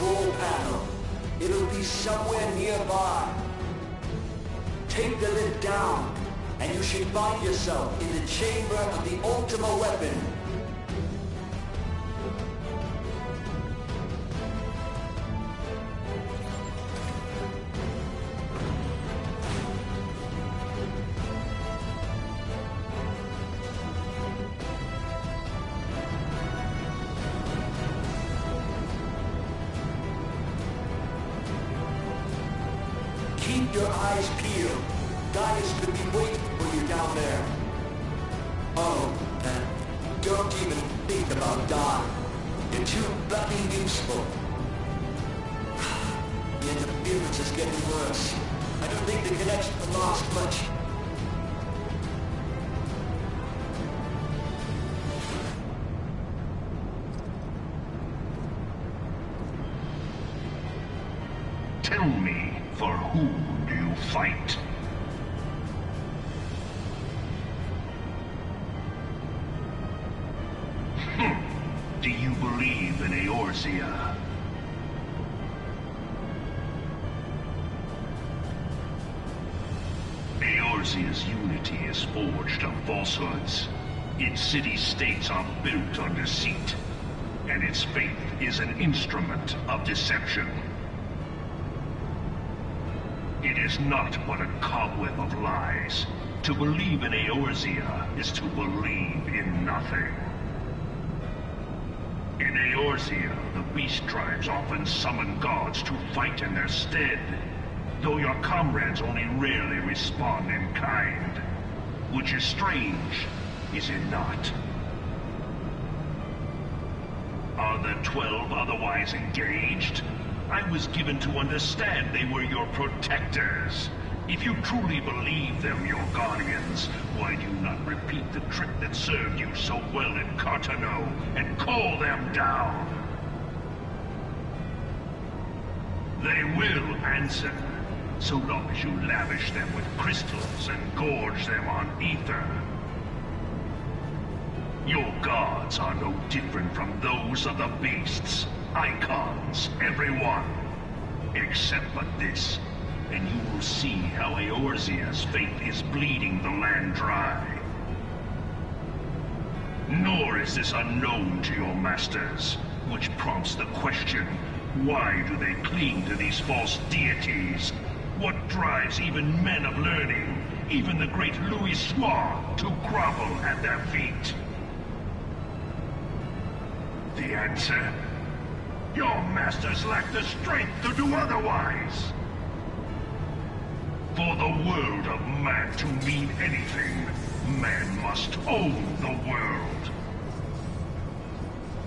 control panel. It'll be somewhere nearby. Take the lid down, and you should find yourself in the chamber of the ultimate weapon. Keep your eyes peeled. Gaius could be waiting for you down there. Oh, don't even think about dying. You're too bloody useful. The interference is getting worse. I don't think the connection will last much. Tell me, for whom do you fight? Do you believe in Eorzea? Eorzea's unity is forged of falsehoods. Its city-states are built on deceit, and its faith is an instrument of deception. It is not but a cobweb of lies. To believe in Eorzea is to believe in nothing. In Eorzea, the beast tribes often summon gods to fight in their stead, though your comrades only rarely respond in kind. Which is strange, is it not? Are the 12 otherwise engaged? I was given to understand they were your protectors. If you truly believe them your guardians, why do you not repeat the trick that served you so well in Cartano and call them down? They will answer, so long as you lavish them with crystals and gorge them on ether. Your gods are no different from those of the beasts. Icons, everyone. Except but this, and you will see how Eorzea's faith is bleeding the land dry. Nor is this unknown to your masters, which prompts the question, why do they cling to these false deities? What drives even men of learning, even the great Louis Soir, to grovel at their feet? The answer? Your masters lack the strength to do otherwise. For the world of man to mean anything, man must own the world.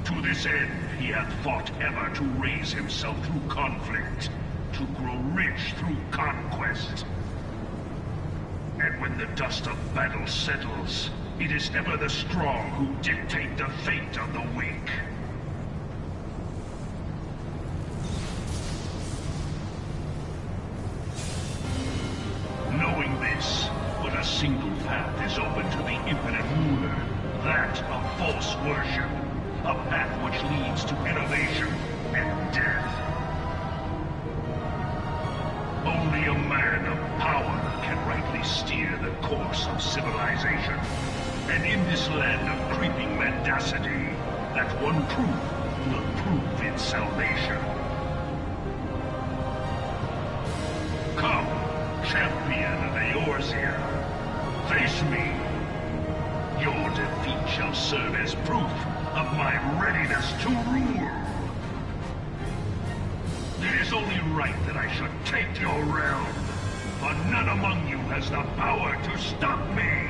To this end, he hath fought ever to raise himself through conflict, to grow rich through conquest. And when the dust of battle settles, it is ever the strong who dictate the fate of the weak. Knowing this, but a single path is open to the infinite ruler, that of false worship, a path which leads to innovation and death. Only a man of power can rightly steer the course of civilization, and in this land of creeping mendacity, that one truth will prove its salvation. Come, champion of Eorzea, face me. Your defeat shall serve as proof of my readiness to rule. It is only right that I should take your realm, for none among you has the power to stop me.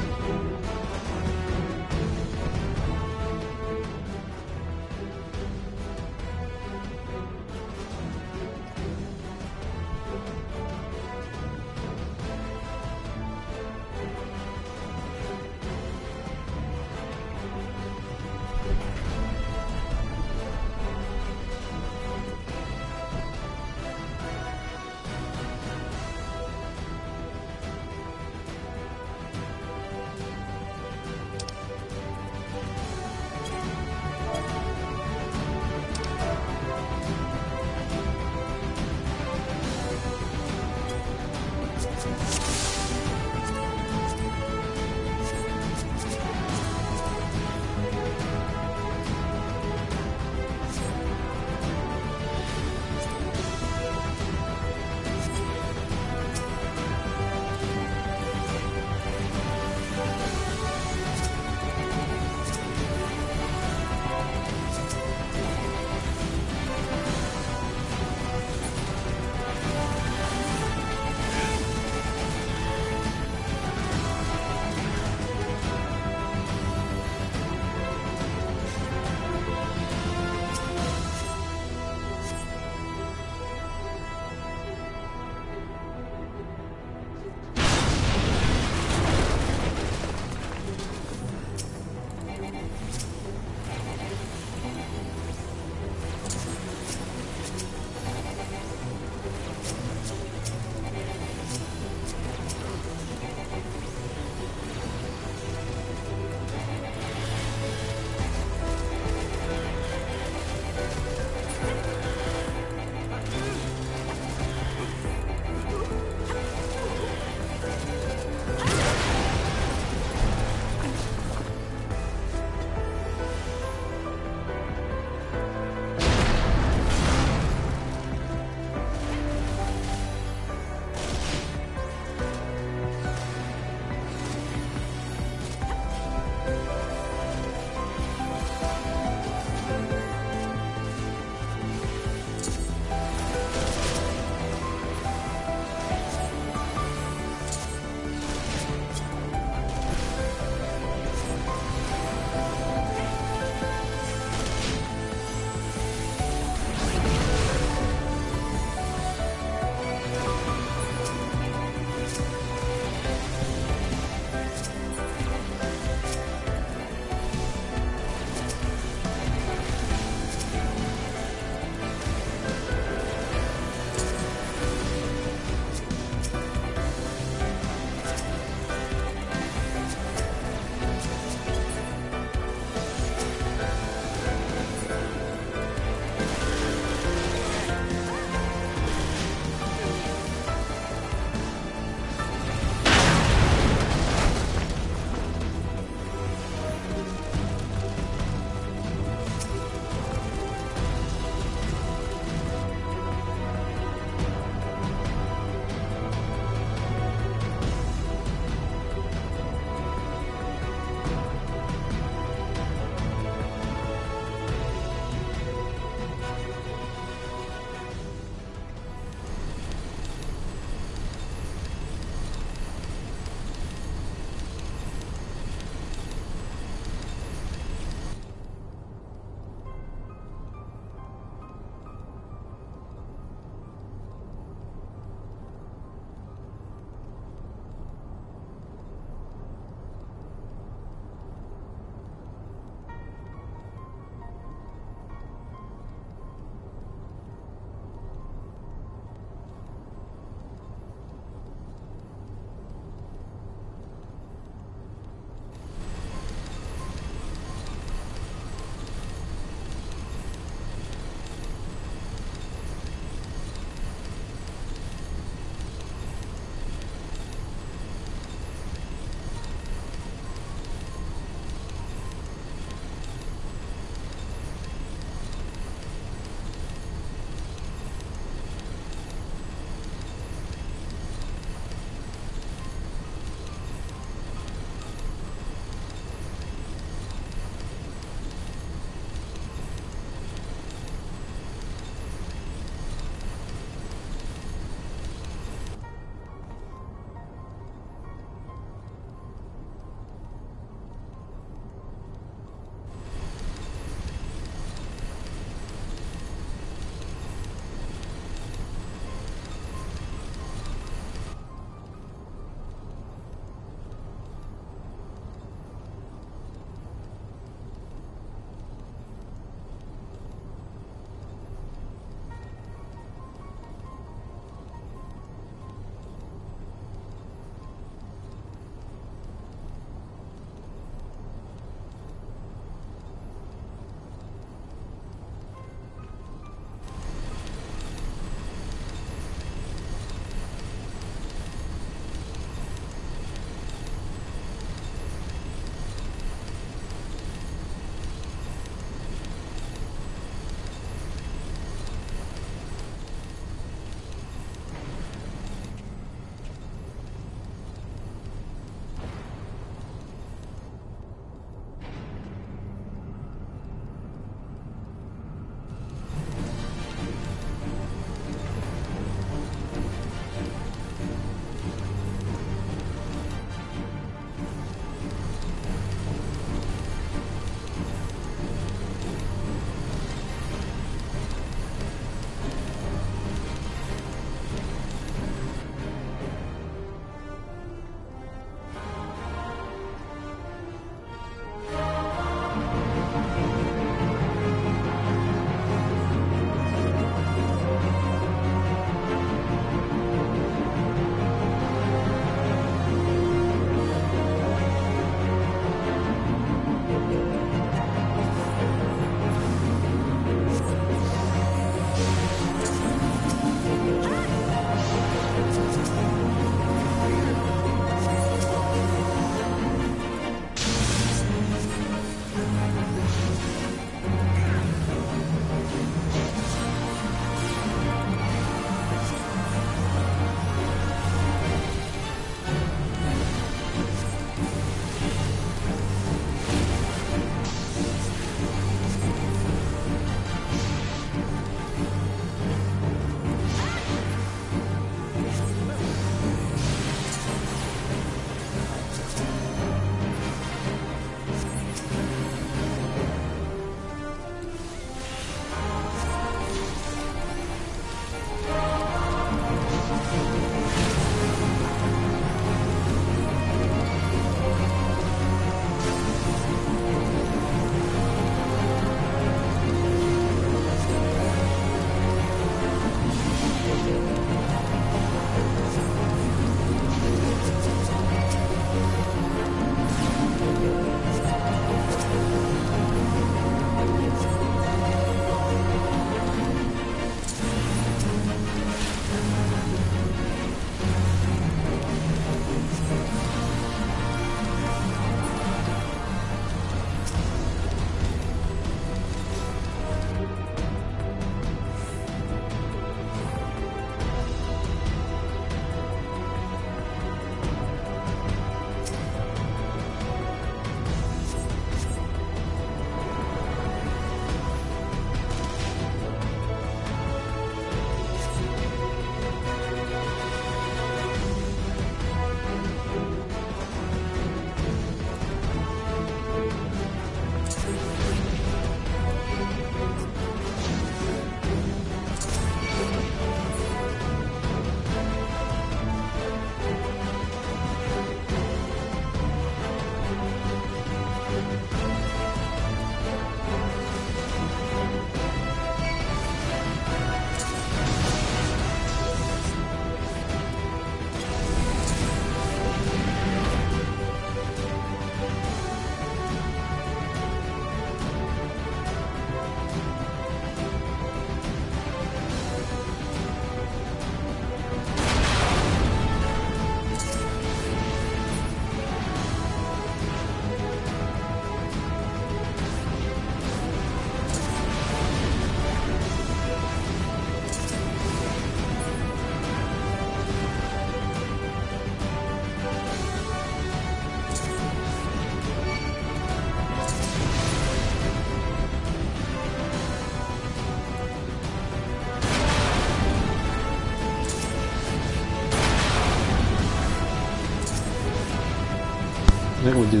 think we'll do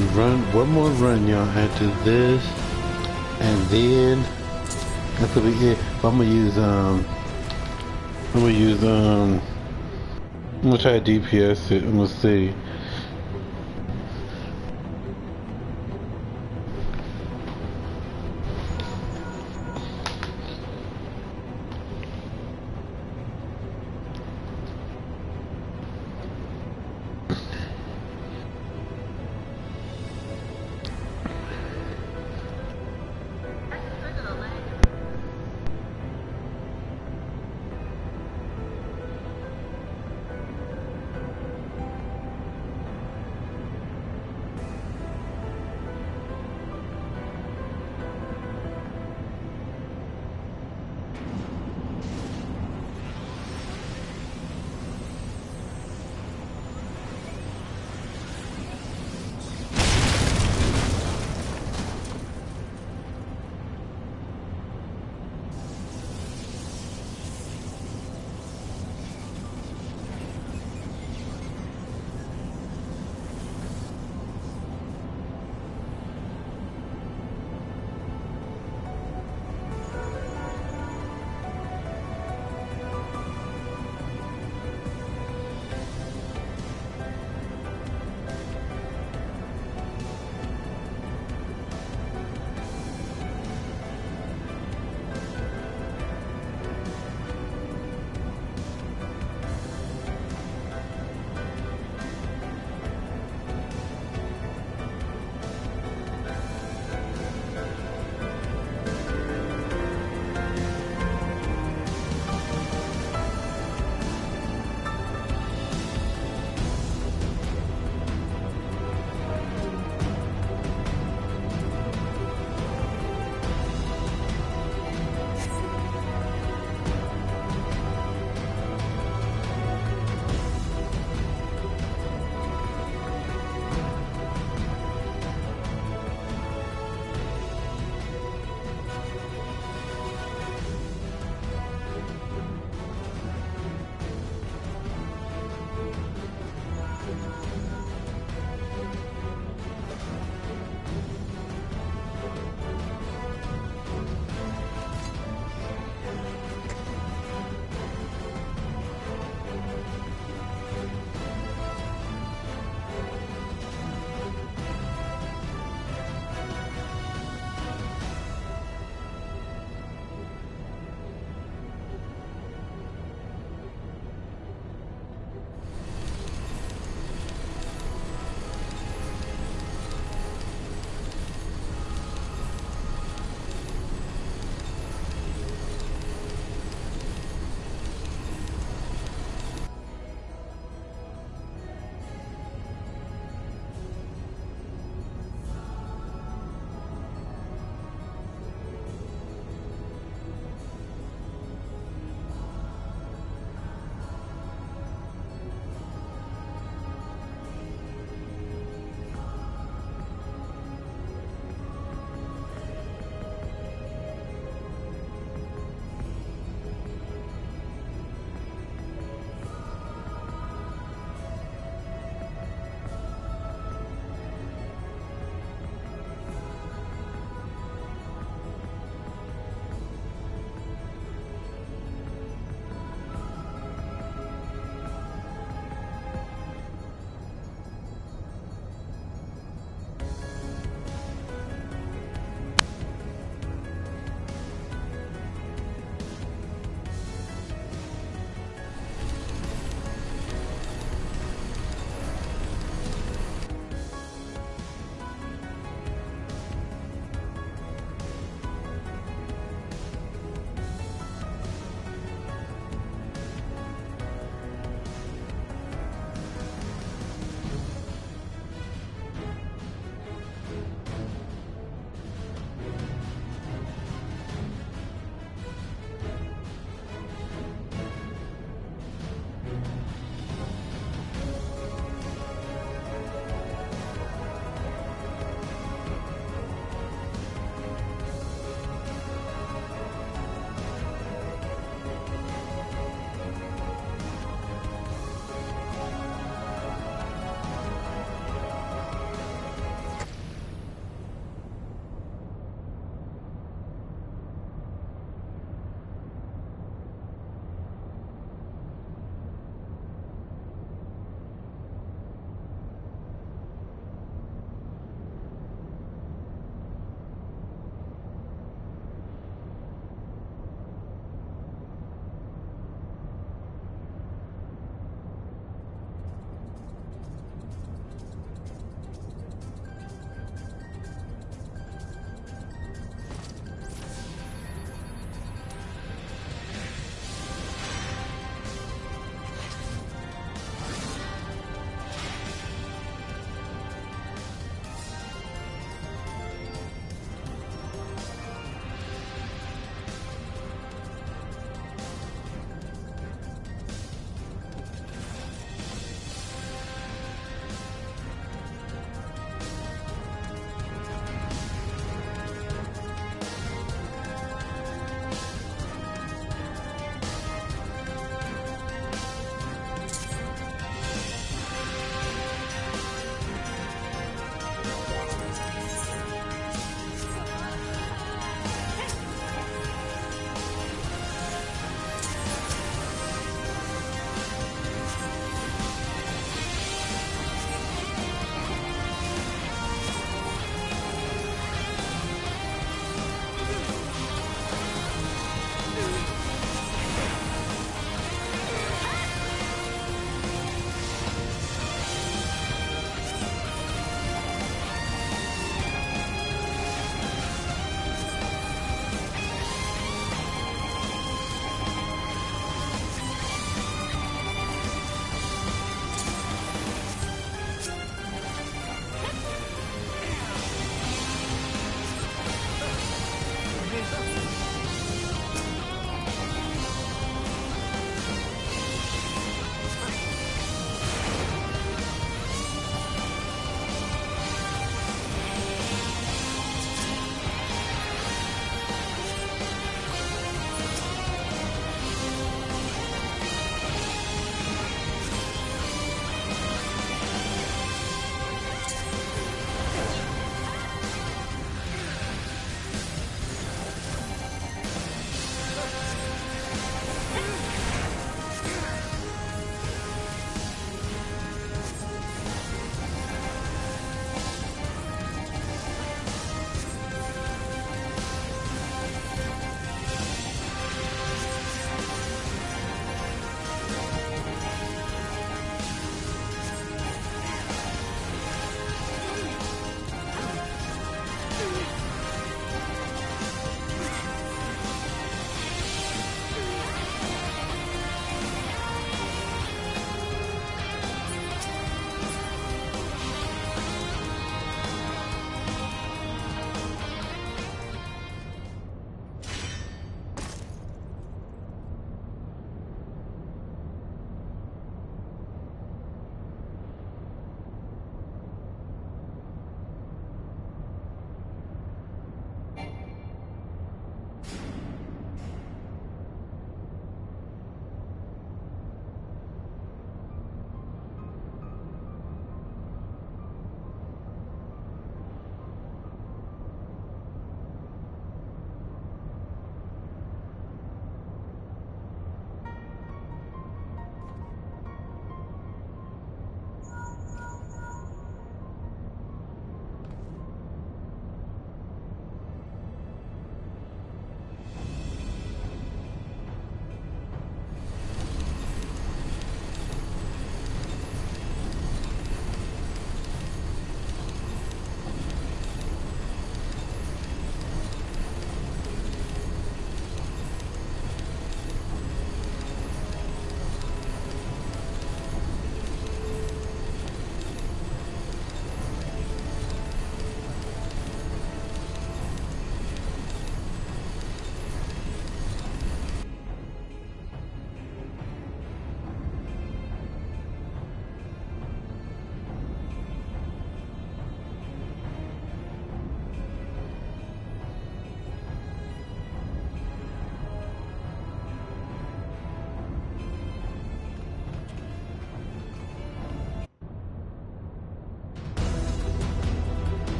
one more run, y'all, after this, and then that's gonna be it. But I'm gonna try to DPS it and we'll see.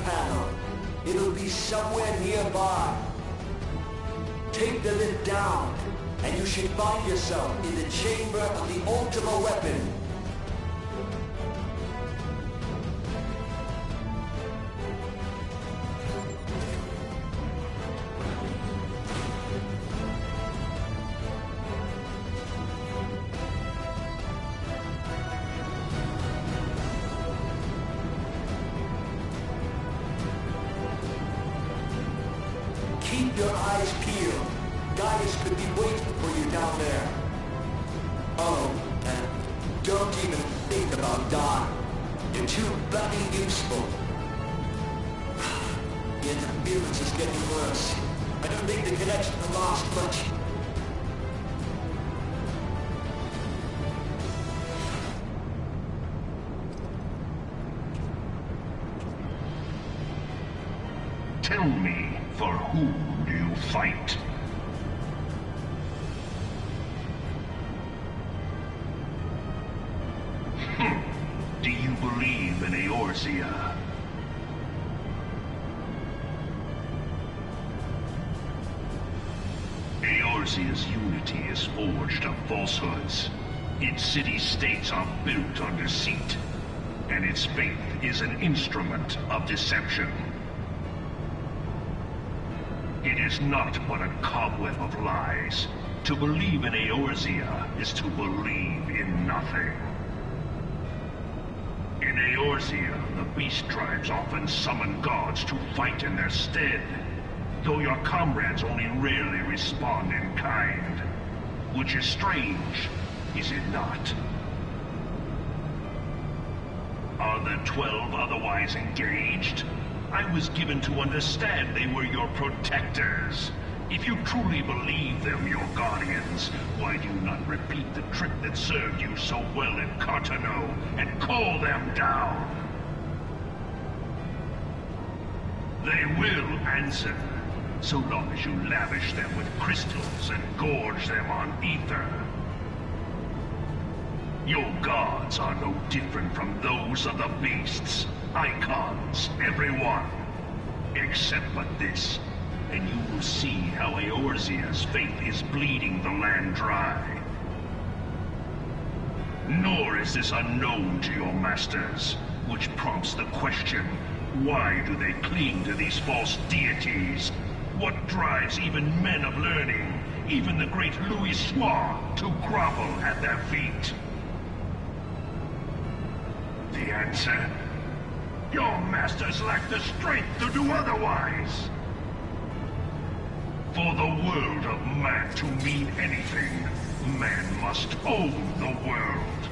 panel. It'll be somewhere nearby. Take the lid down, and you should find yourself in the chamber of the ultimate weapon. Keep your eyes peeled. Gaius could be waiting for you down there. Oh, and don't even think about dying. You're too bloody useful. The interference is getting worse. I don't think the connection will last much. Tell me, for whom do you fight? Do you believe in Eorzea? Eorzea's unity is forged of falsehoods. Its city-states are built on deceit, and its faith is an instrument of deception. It is not but a cobweb of lies. To believe in Eorzea is to believe in nothing. In Eorzea, the beast tribes often summon gods to fight in their stead, though your comrades only rarely respond in kind. Which is strange, is it not? Are the 12 otherwise engaged? I was given to understand they were your protectors. If you truly believe them your guardians, why do you not repeat the trick that served you so well in Cartano and call them down? They will answer, so long as you lavish them with crystals and gorge them on ether. Your gods are no different from those of the beasts. Icons, everyone. Except but this, and you will see how Eorzea's faith is bleeding the land dry. Nor is this unknown to your masters, which prompts the question, why do they cling to these false deities? What drives even men of learning, even the great Louis Soir, to grovel at their feet? The answer? Your masters lack the strength to do otherwise. For the world of man to mean anything, man must own the world.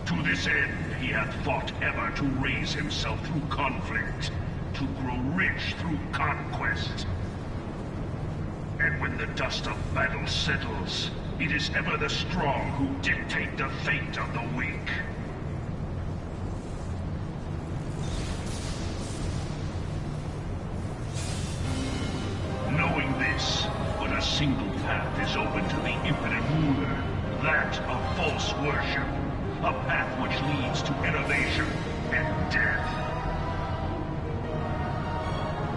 To this end, he hath fought ever to raise himself through conflict, to grow rich through conquest. And when the dust of battle settles, it is ever the strong who dictate the fate of the weak. Knowing this, but a single path is open to the infinite ruler, that of false worship, a path which leads to innovation and death.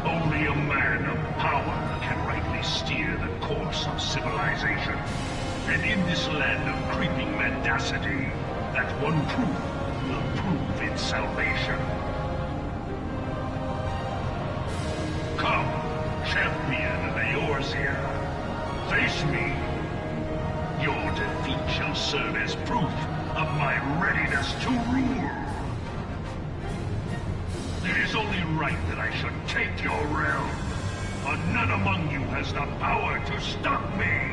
Only a man of power can rightly steer the course of civilization, and in this land of creeping mendacity, that one truth will prove its salvation. Come, champion of Eorzea, face me. Your defeat shall serve as proof of my readiness to rule. It is only right that I should take your realm, but none among you has the power to stop me.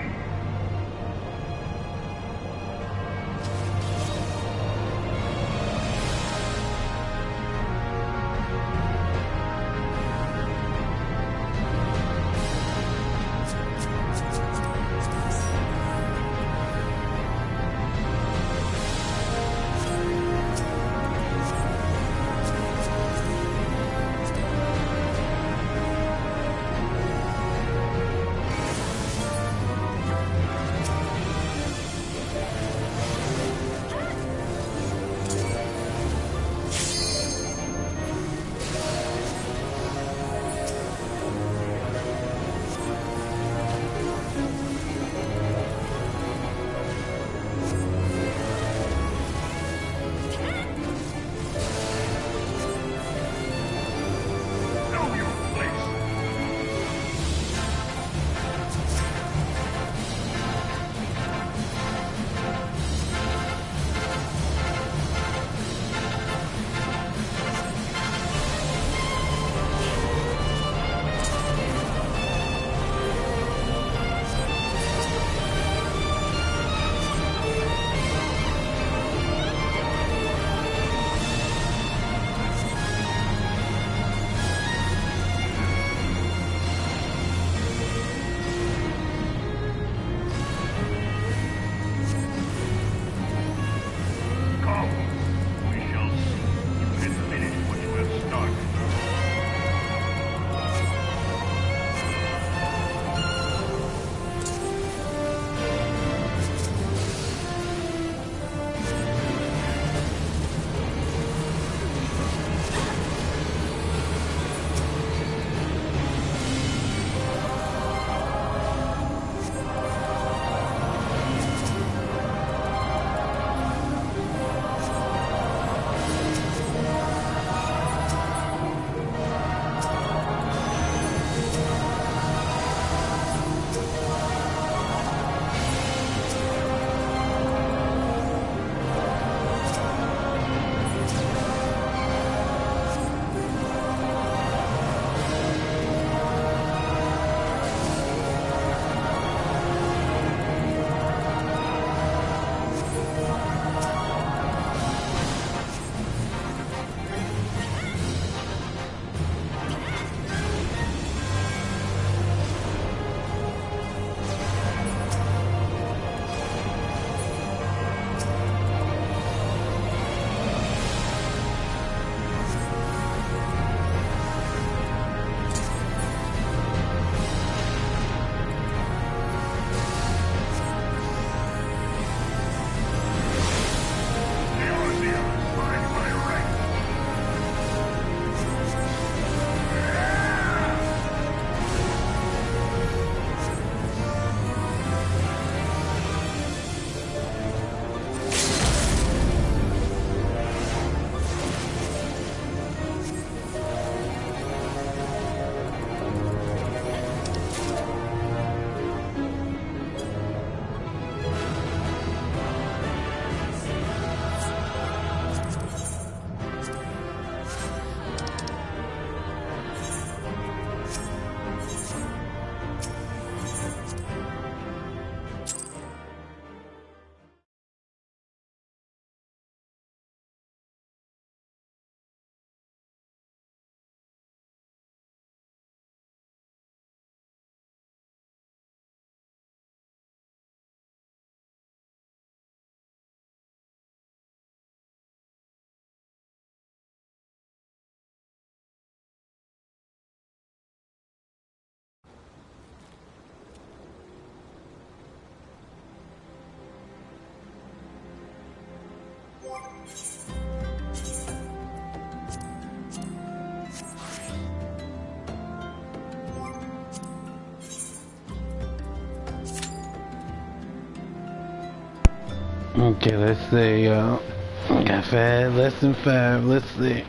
Okay, let's see, y'all. Got 5, less than 5, let's see.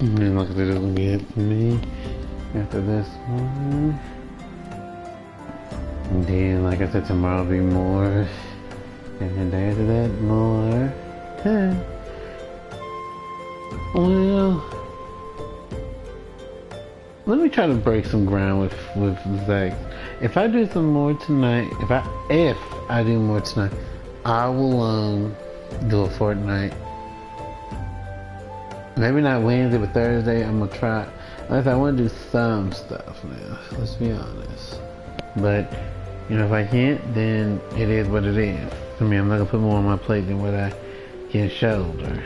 And look at this one get me after this one. And then, like I said, tomorrow will be more. And the day after that, more. Huh. Well, let me try to break some ground with Zach. If I do some more tonight, if I do more tonight, I will do a Fortnite. Maybe not Wednesday, but Thursday. I'm gonna try. Unless I want to do some stuff now. Let's be honest. But you know, if I can't, then it is what it is. I mean, I'm not gonna put more on my plate than what I can shoulder.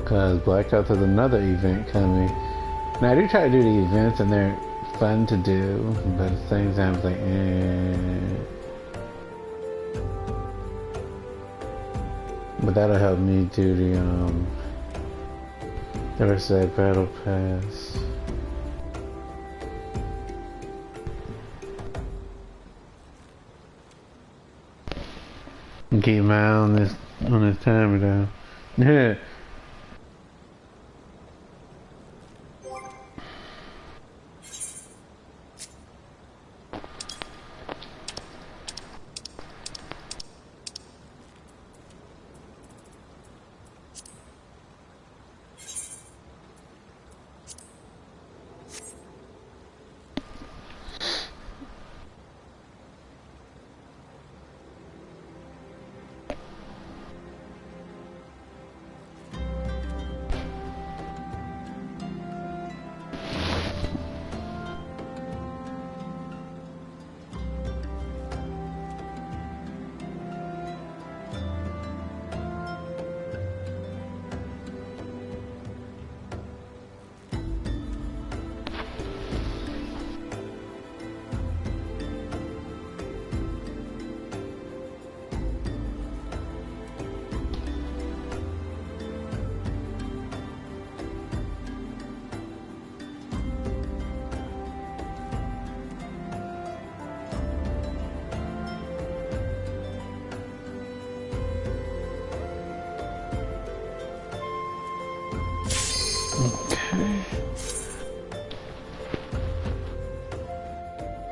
Cause Black Ops has another event coming. Now I do try to do the events, and they're fun to do, but at the same time, it's like, But that'll help me do the rest of that battle pass. And keep my eye on this timer down. Yeah.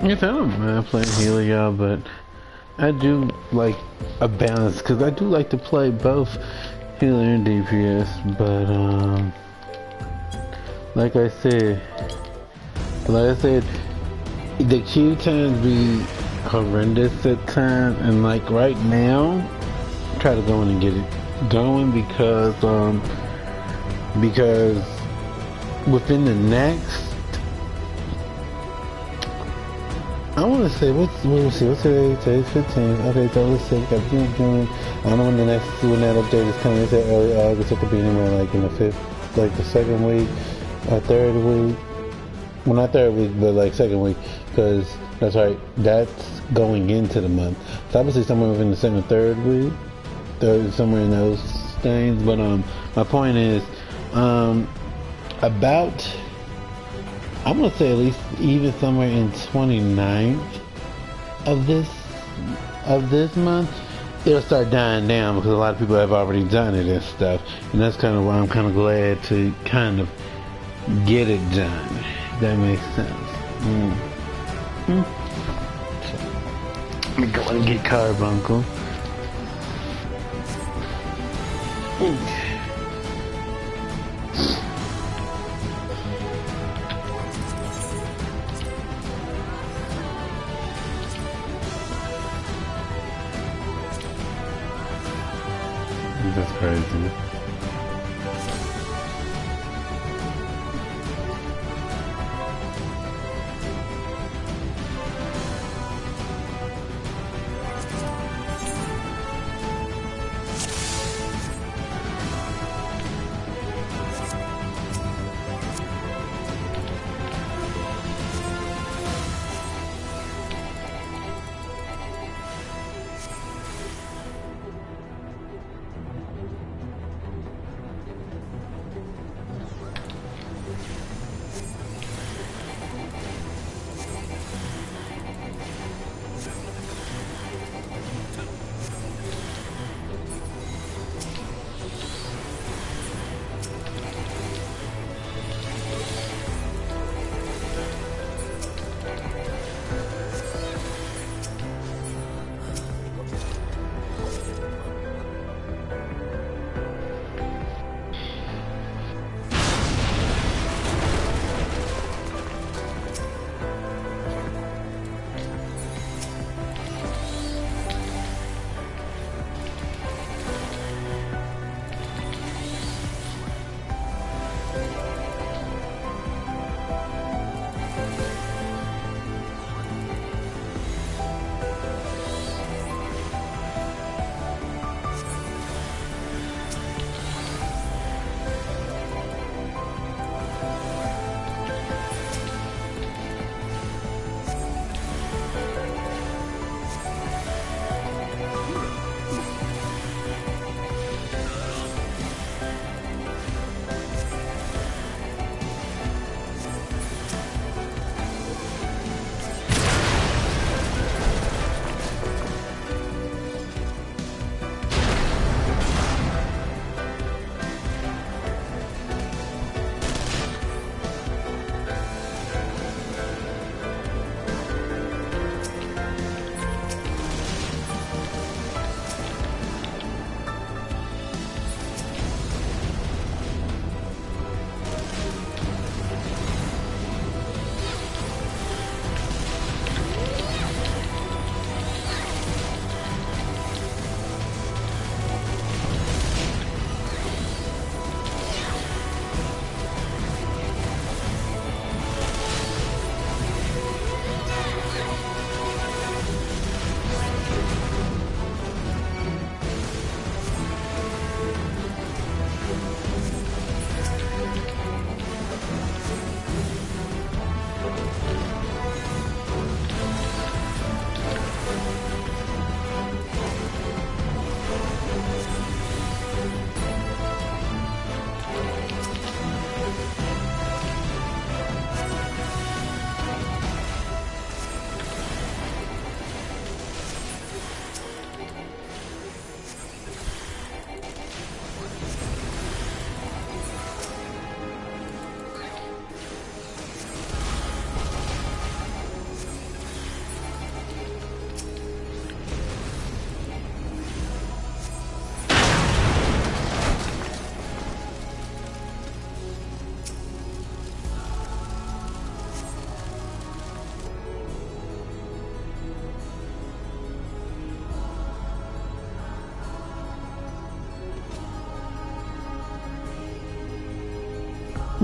Yes, I don't mind playing healer, y'all, but I do like a balance, because I do like to play both healer and DPS, but like I said, the queue times be horrendous at times, and like right now, try to go in and get it going, because within the next, I want to say, what's today? Today's 15th. Okay, so let's see, got June. I don't know when that update is coming. It's early August. It could be anywhere like in the the second week, or third week. Well, not third week, but like second week, because that's right. That's going into the month. So obviously somewhere within the second, third week, somewhere in those things. But my point is, about, I'm gonna say at least even somewhere in 29th of this month, it'll start dying down, because a lot of people have already done it and stuff, and that's kind of why I'm kind of glad to kind of get it done. If that makes sense. So, let me go and get Carbuncle. That's crazy.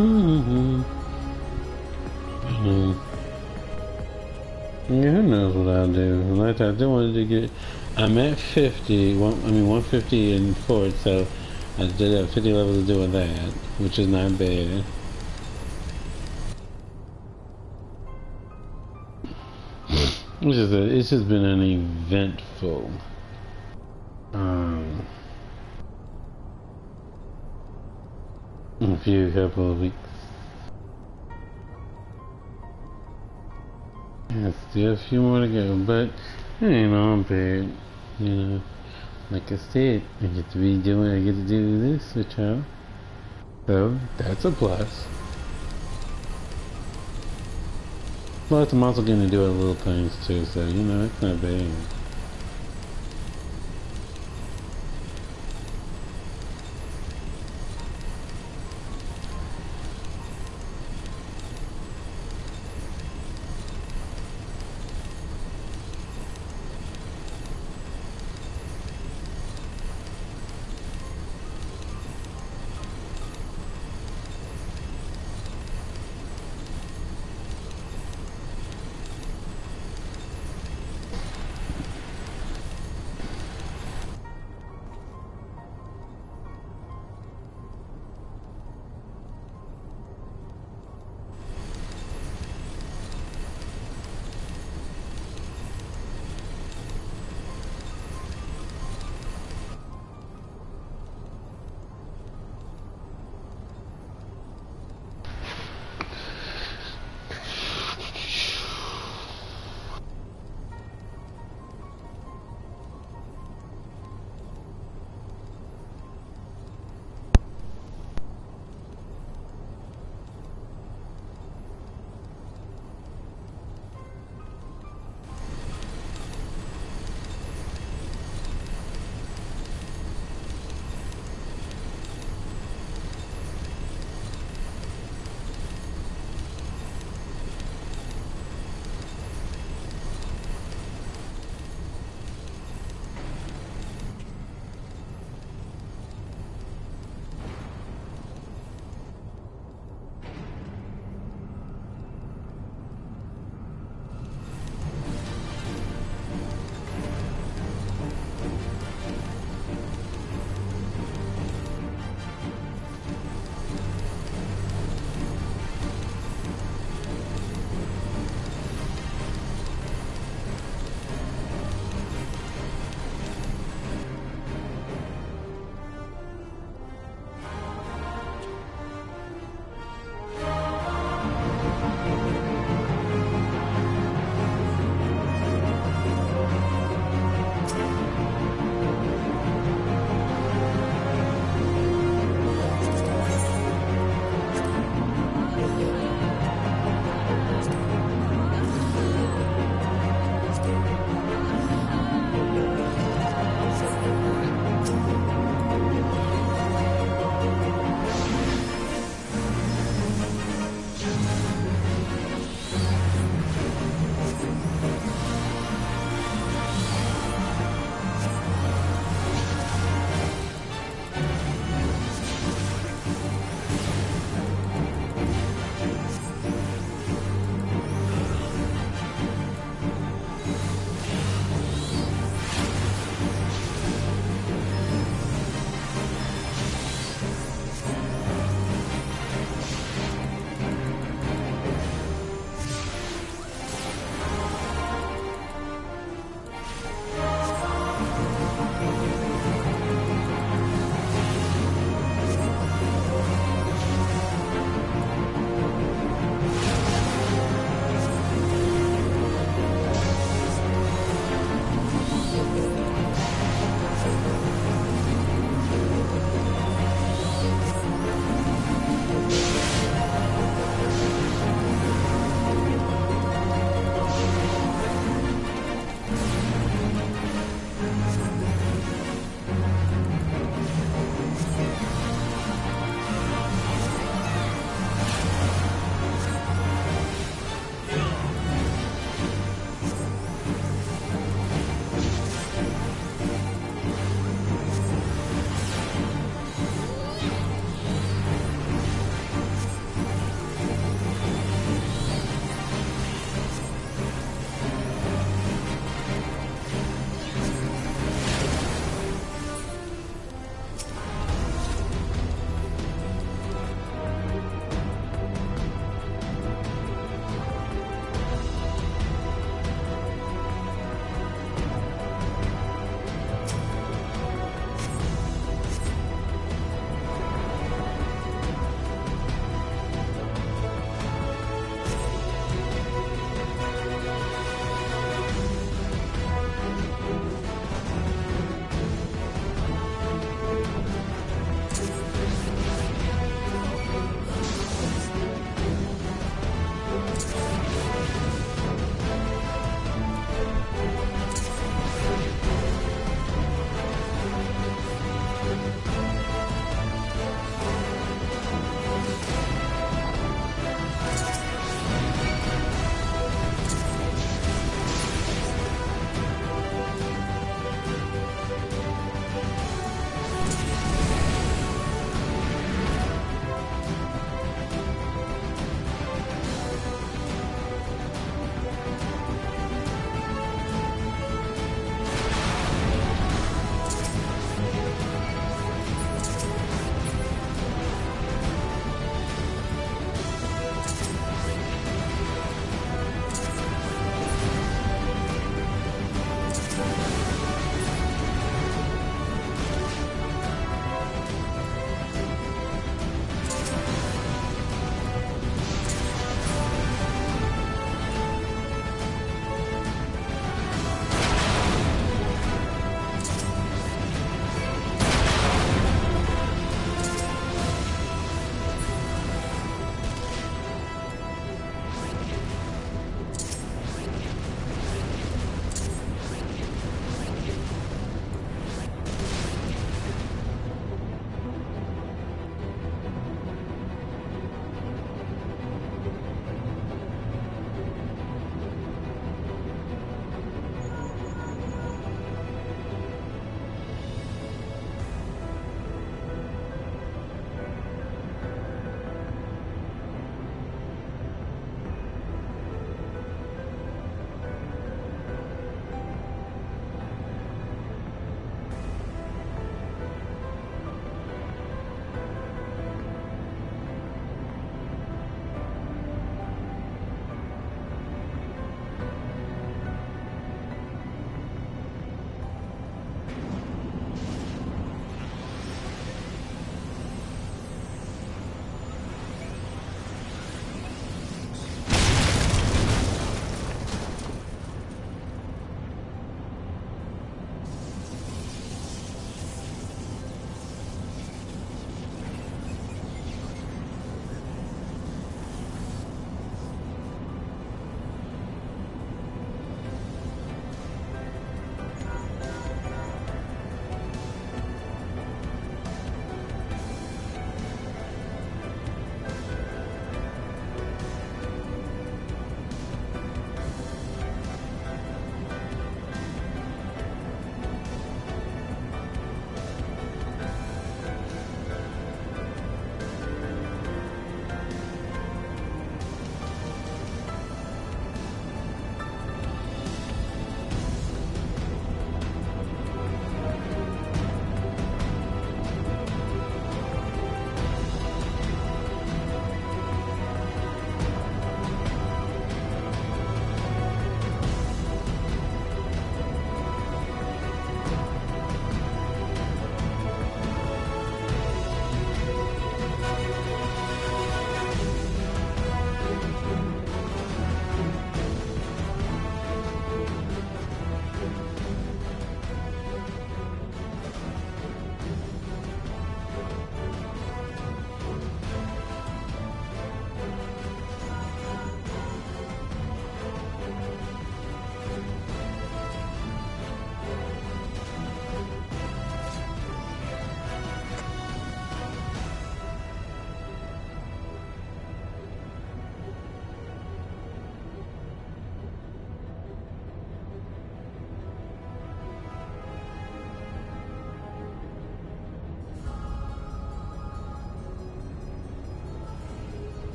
Mm-hmm. Yeah, who knows what I'll do. Like I do wanted to get. I'm at 50. 150 and forward, so I did have 50 levels of doing that, which is not bad. It's just been an eventful a few couple of weeks. Yeah, still a few more to go, but it ain't all bad. You know, like I said, I get to do this with y'all. So that's a plus. Plus, I'm also getting to do other little things too, so you know, it's not bad.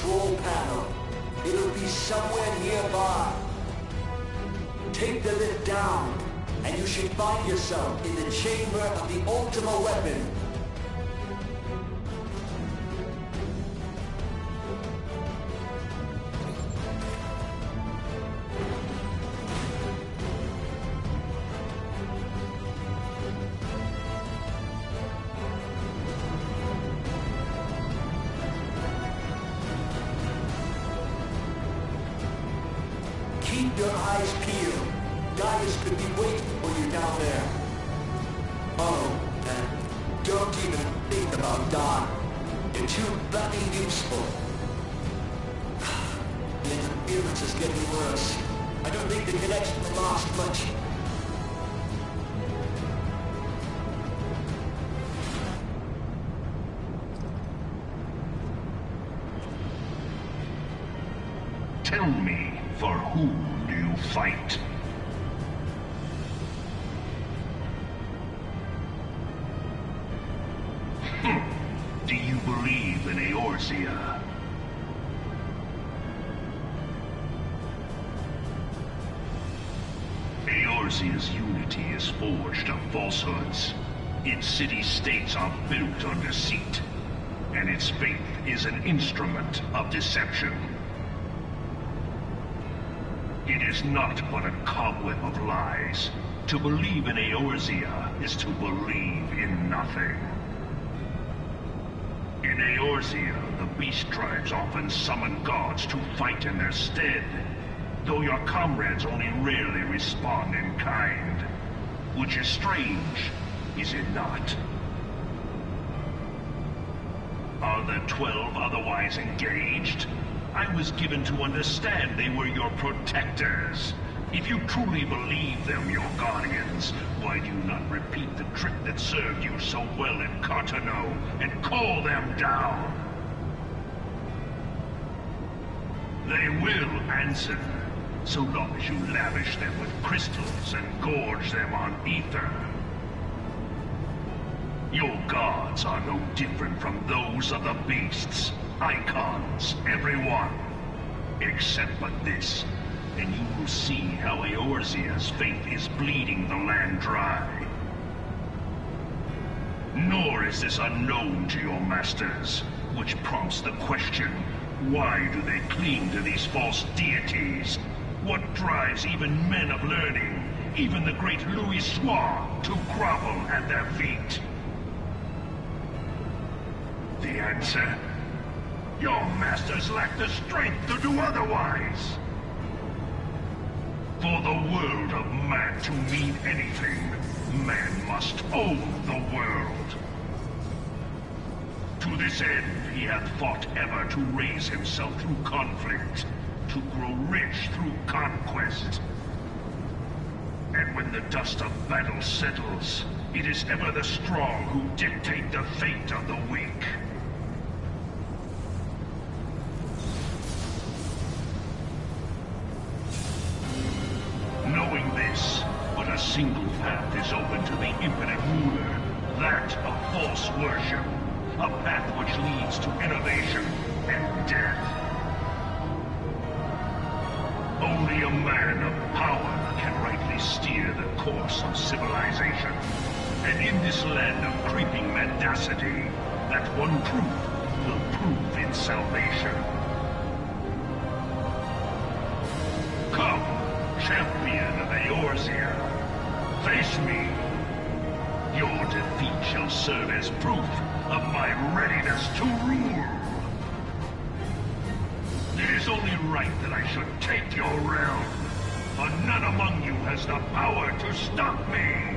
control panel. It'll be somewhere nearby. Take the lid down, and you should find yourself in the chamber of the ultimate weapon. Keep your eyes peeled. Gaius could be waiting for you down there. Oh, and don't even think about dying. You're too bloody useful. The interference is getting worse. I don't think the connection will last much. Tell me, for whom do you fight? Do you believe in Eorzea? Eorzea's unity is forged of falsehoods. Its city-states are built on deceit, and its faith is an instrument of deception. It is not but a cobweb of lies. To believe in Eorzea is to believe in nothing. In Eorzea, the beast tribes often summon gods to fight in their stead, though your comrades only rarely respond in kind. Which is strange, is it not? Are the 12 otherwise engaged? I was given to understand they were your protectors. If you truly believe them your guardians, why do you not repeat the trick that served you so well in Cartano and call them down? They will answer, so long as you lavish them with crystals and gorge them on ether. Your gods are no different from those of the beasts. Icons, every one. Except but this, and you will see how Eorzea's faith is bleeding the land dry. Nor is this unknown to your masters, which prompts the question, why do they cling to these false deities? What drives even men of learning, even the great Louis Soir, to grovel at their feet? The answer? Your masters lack the strength to do otherwise. For the world of man to mean anything, man must own the world. To this end, he hath fought ever to raise himself through conflict, to grow rich through conquest. And when the dust of battle settles, it is ever the strong who dictate the fate of the weak. Knowing this, but a single path is open to the impotent ruler, that of false worship, a path which leads to innovation and death. Only a man of power can rightly steer the course of civilization, and in this land of creeping mendacity, that one truth will prove its salvation. Come, champion of Eorzea, face me. Your defeat shall serve as proof of my readiness to rule. It is only right that I should take your realm, for none among you has the power to stop me.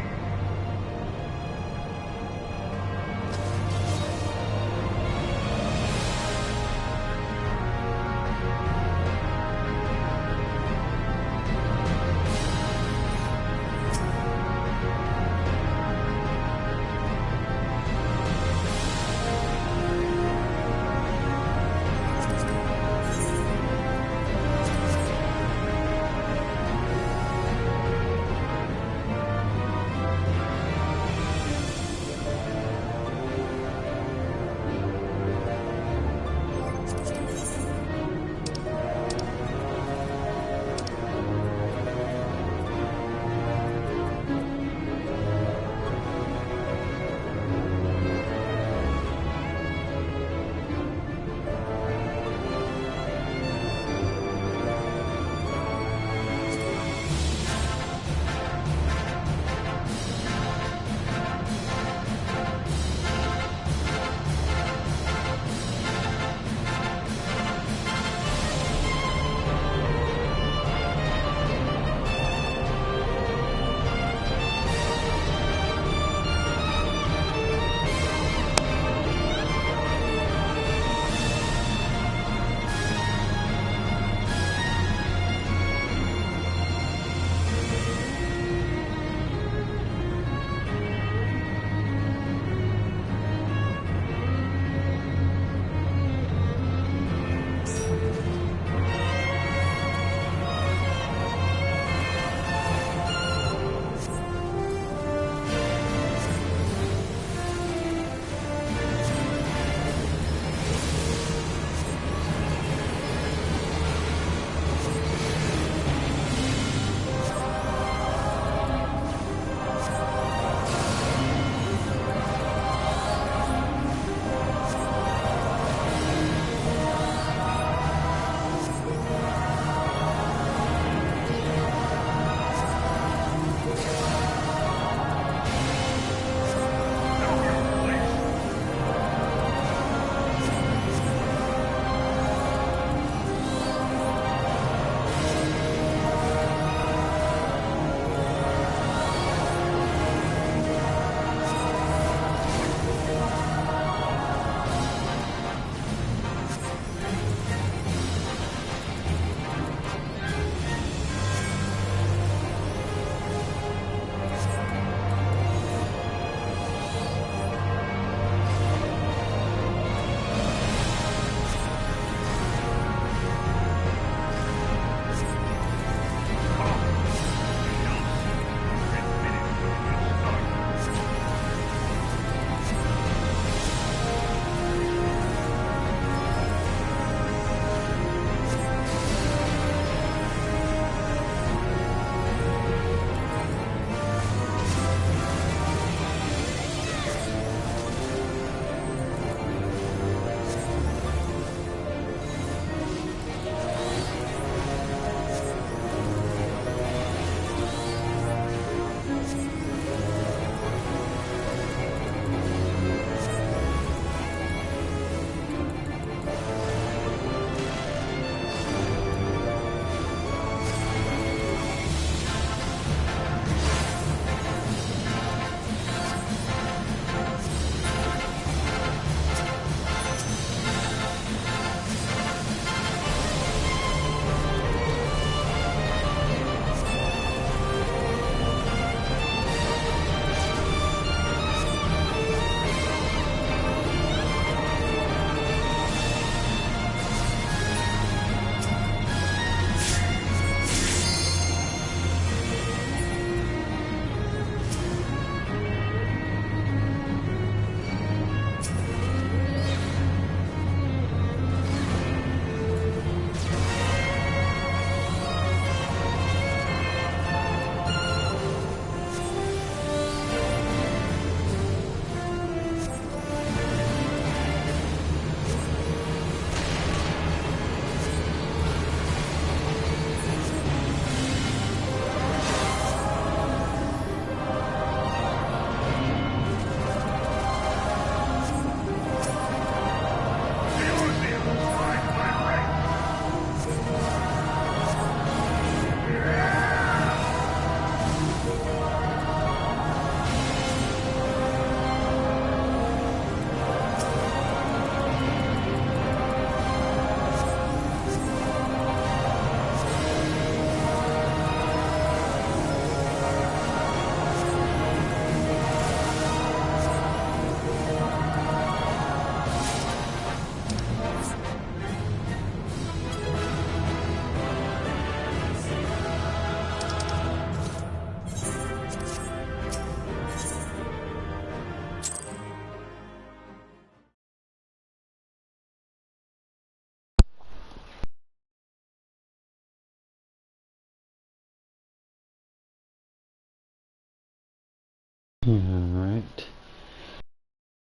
Alright.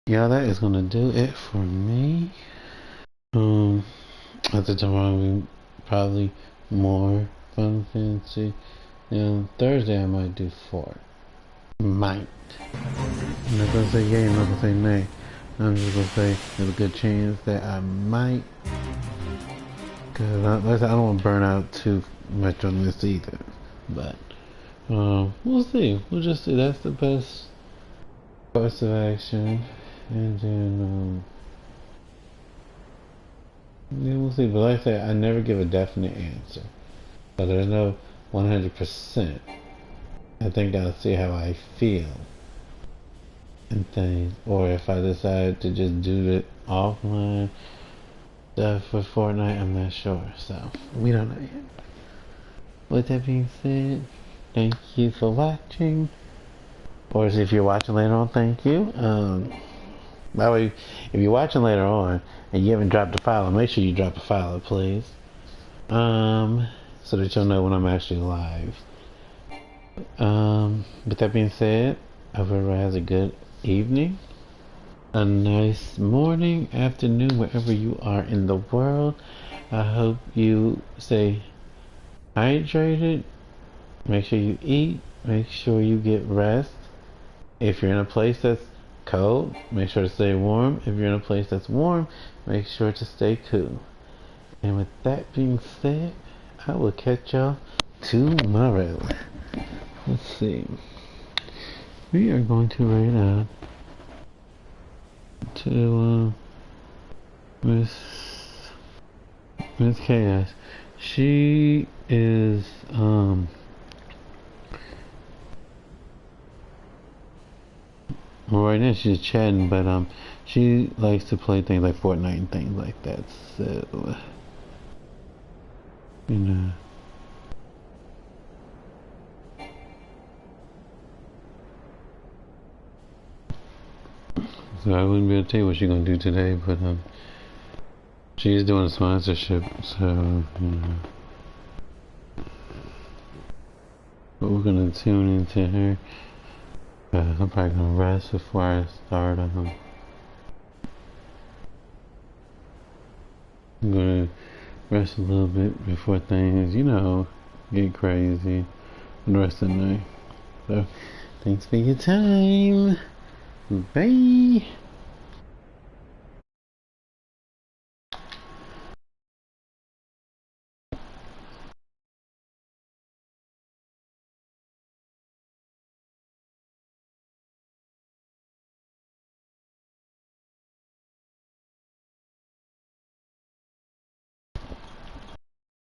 Yeah, that is gonna do it for me. After tomorrow we probably more Fun Fancy. And Thursday I might do 4. Might. I'm not gonna say yay, I'm not gonna say nay. I'm just gonna say there's a good chance that I might. Cause I don't want to burn out too much on this either. But we'll see. We'll just see. That's the best course of action. And then yeah, we'll see. But like I say, I never give a definite answer. But I know 100%. I think I'll see how I feel and things. Or if I decide to just do it offline stuff for Fortnite, I'm not sure. So we don't know yet. With that being said, thank you for watching. Or if you're watching later on, thank you. By the way, if you're watching later on and you haven't dropped a follow, make sure you drop a follow, please. So that you'll know when I'm actually live. With that being said, I hope everyone has a good evening, a nice morning, afternoon, wherever you are in the world. I hope you stay hydrated. Make sure you eat. Make sure you get rest. If you're in a place that's cold, make sure to stay warm. If you're in a place that's warm, make sure to stay cool. And with that being said, I will catch y'all tomorrow. Let's see. We are going to rate out to Miss Chaos. She is well, right now she's chatting, but she likes to play things like Fortnite and things like that. So you know. So I wouldn't be able to tell you what she's gonna do today, but she's doing a sponsorship, so you know. But we're gonna tune into her. I'm probably gonna rest before I start. I'm gonna rest a little bit before things, you know, get crazy for the rest of the night. So, thanks for your time. Bye.